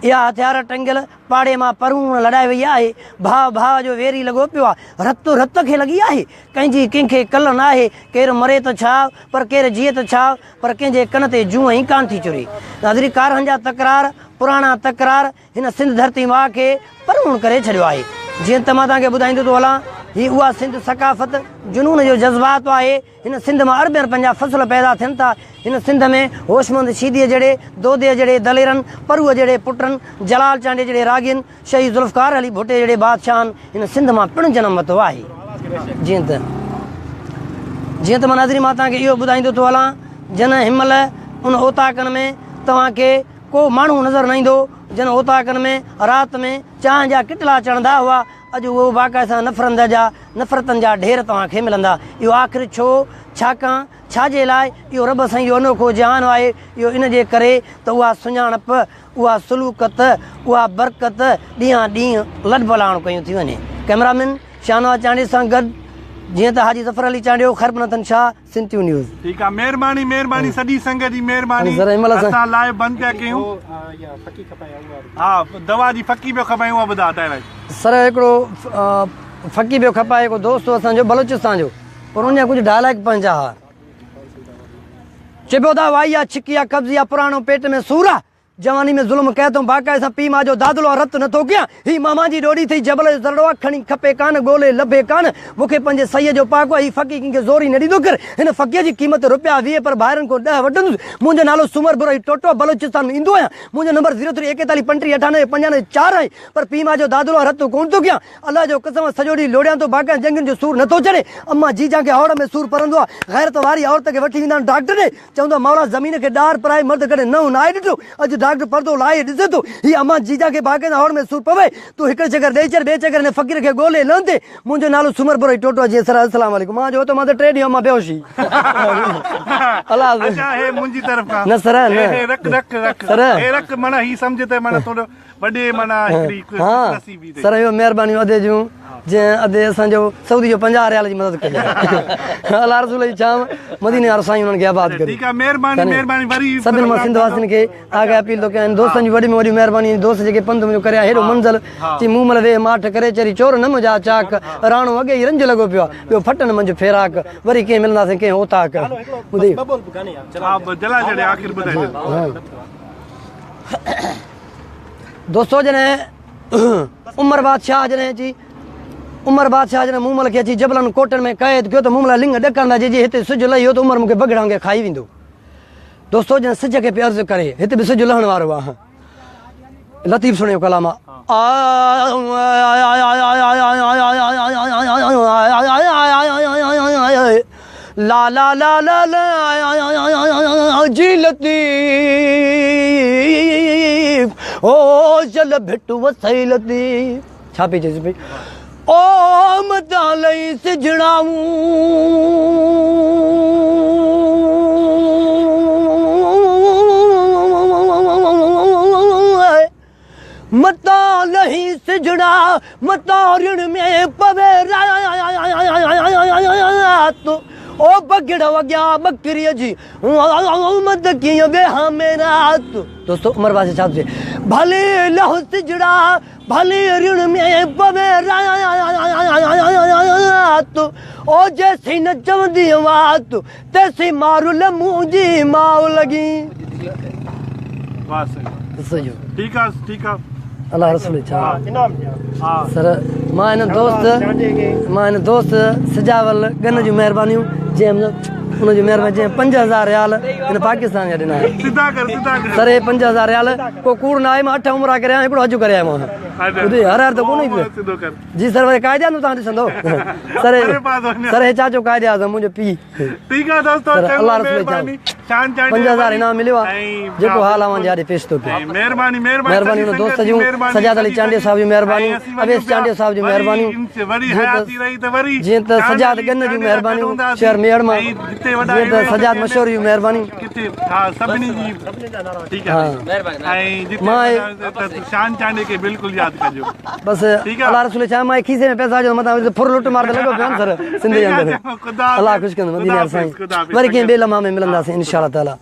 इहा हथियार टंगियल पाड़े मां परूण लड़ाए वई आहे। भाउ भाउ जो वेरी लॻो पियो आहे, रत रत खे लॻी आहे। कंहिंजी कंहिंखे कल न आहे, केरु मरे त छा, पर केरु जीए त छा, पर कंहिंजे कन ते जूअं ई कान थी चुरी। नाज़री, कारहनि जा तकरार, पुराणा तकरार हिन सिंध धरती माउ खे परूण करे छॾियो आहे। जीअं त मां तव्हांखे ॿुधाईंदो थो हलां ही उहा सिंध सकाफ़त जुनून जो जज़्बात आहे। हिन सिंध मां अरबनि पंहिंजा फसल पैदा थियनि था। हिन सिंध में होशमंद शीदीअ जहिड़े दोदे जहिड़े दलेरनि परूअ जहिड़े पुटनि जलाल चांडे जहिड़े रागियुनि शहीद ज़ुल्फ़कार अली भुटे जहिड़े बादशाहनि हिन सिंध मां पिणु जनम वरितो आहे। जीअं त मां नाज़रीन मां तव्हांखे इहो ॿुधाईंदो थो हलां जन हिनमहिल उन ओताकनि में तव्हांखे को माण्हू नज़र न ईंदो जन ओताकनि में राति में चांहि जा किटला चढ़ंदा हुआ। अॼु उहो बाक़ाइदा नफ़रतनि जा ढेर तव्हांखे मिलंदा। इहो आख़िर छो छाकाणि छाजे लाइ इहो रब साईं इहो अनोखो जहान आहे। इहो इन जे करे त उहा सुञाणप उहा सलूकत उहा बरकत ॾींहं ॾींहुं लॾभलाण कयूं थी वञे। कैमरामैन शाहनवाज़ चांडे सां गॾु जीअं त हाजी ज़फ़र अली चांडियो खरबनतन शाह सिंध न्यूज़। ठीकु आहे महिरबानी सॼी संगत जी महिरबानी। असां लाइव बंदि पिया कयूं। हा दवा जी फकी पियो खपायूं उहा ॿुधा ताईं सर हिकिड़ो फकी पियो खपाए हिकिड़ो दोस्त हो असांजो बलोचिस्तान जो पर उन कुझु डायलॉग पंहिंजा हुआ। चइबो था वाई आहे छिकी आहे कब्ज़ी आहे पुराणो पेट में सूर आहे जवानी में ज़ुल्म कया थो बाक़ाइदा पी मां जो दादलो रत नथो कयां ही मामा जी ॾोड़ी थी जबल जो ज़रड़ो आहे खणी खपे कान ॻोल्हे लभे कान मूंखे पंहिंजे सईअ जो पाको आहे ही फ़क़ी कंहिंखे ज़ोरी न ॾींदो कर हिन फ़क़ीअ जी क़ीमत ₹20 पर ॿाहिरनि खां 10 वठंदुसि। मुंहिंजो नालो सुमर बुरई टोटो बलोचिस्तान में ईंदो आहियां। मुंहिंजो नंबर 0341359895 आहे पर पी मां जो दादलो रत कोन थो कयां। अलाह जो कसम सॼो ॾींहुं लोड़ियां थो बाक़ाइदा जंगनि जो सूर नथो चढ़े। अम्मा जीजा खे हौड़ में सूर परंदो आहे ग़ैरत वारी औरत खे वठी वेंदा आहिनि डॉक्टर ॾे चवंदो आहे मौला ज़मीन खे ॾार पराए मर्द कॾहिं न नाहे ॾिठो अॼु डॉक्टर परदो लाहे ॾिसे थो ही अम्मा जीजा खे बाक़ाइदा हौड़ में सूर पवे तूं हिकिड़े चकर ॾेई चर ॿिए चकर हिन फ़क़ीर खे ॻोल्हे न थिए। मुंहिंजो नालो सुमर बुरई टोटो जी सर अस्सलाम वालेकुम मां जो त मां त 3 ॾींहं मां बेहोशी अलाह अच्छा हे मुंहिंजी तरफ़ खां न सर न रख सर हे रख माना ही सम्झ त माना थोरो वॾे माना हिकिड़ी नसीबी सर इहो महिरबानियूं अदे जूं जंहिं अदे असांजो सऊदी जो 50 रियाल जी मदद कई अलाह रसूल जी छाम मदीने वारो साईं उन्हनि खे आबाद करे। ठीकु आहे महिरबानी वरी सभिनि मां सिंधवासियुनि खे आगे अपील थो कयां दोस्तनि जी वॾी में वॾी महिरबानी दोस्त जेके पंधु मुंहिंजो करे हेॾो मंज़िल चई मूं महिल वेह माठ करे चरी चोर न मुंहिंजा चाक राणो अॻे ई रंज लॻो पियो आहे ॿियो फटनि मंझि फेराक वरी कंहिं मिलंदासीं कंहिं ओताक ॿुधी दोस्तो जॾहिं उमर बादशाह जॾहिं मूमल खे अची जबलनि कोटनि में क़ैद कयो त मूमल लिंग ॾकंदा जे हिते सिज लही त उमर मूंखे बगड़ांगे खाई वेंदो। दोस्तो जॾहिं सिज खे पियो अर्ज़ु करे हिते बि सिज लहण वारो आहे लतीफ़ सुणियो कलाम ला ला ला ला ला जी लतीफ़ ओ जल भिट वसई लतीफ़ छा पई चएसि पई ओ मता लई सिजड़ाऊं मता नहीं सिजड़ा मता ऋण में पवे रात ओ बगड़ वग्या बकरीअ जी मत कीअं वेहा मेरा दोस्तों उमर वासे छा चए भले लहो सिजड़ा भले ऋण में पवे रात ओ जैसी न चवंदी वात तैसी मारू ल मुंहिंजी माउ लॻी। ठीकु आहे अल्लाह रसूल छा सर मां हिन दोस्त सिजावल गन जूं महिरबानियूं जंहिं उनजी महिरबानी जंहिं 5000 रियाल हिन पाकिस्तान जा ॾिना सर हे 5000 रियाल को कूड़ न आहे मां 8 उमरा करे आहियां हिकिड़ो हज करे आहियां मां ॿुधी हर त कोन जी सर वरी क़ाइदे आज़म तव्हां ॾिसंदो सर हे छा चयो क़ाइदे आज़म मुंहिंजो पीउ ठीकु आहे दोस्तो अल्लाह रसूल 5000 इनाम मिलियो आहे जेको हाल आहे मुंहिंजे पेश थो कयो महिरबानी हुन दोस्त जूं सजाद अली चांडियो साहिब जी महिरबानी अवेश चांडियो साहिब जी महिरबानी जीअं त सजाद गन जूं महिरबानी शहर मेड़ मां जीअं त सजाद मशहूर जूं महिरबानी बसि अलाह रसूल छा मां खीसे में पैसा जो मथां फुर लुट मार लॻो पियो सर सिंध जे अंदरि अलाह ख़ुशि कंदो मदीने वारो साईं वरी कंहिं ॿिए लम्हा में मिलंदासीं इंशाअल्लाह ताला।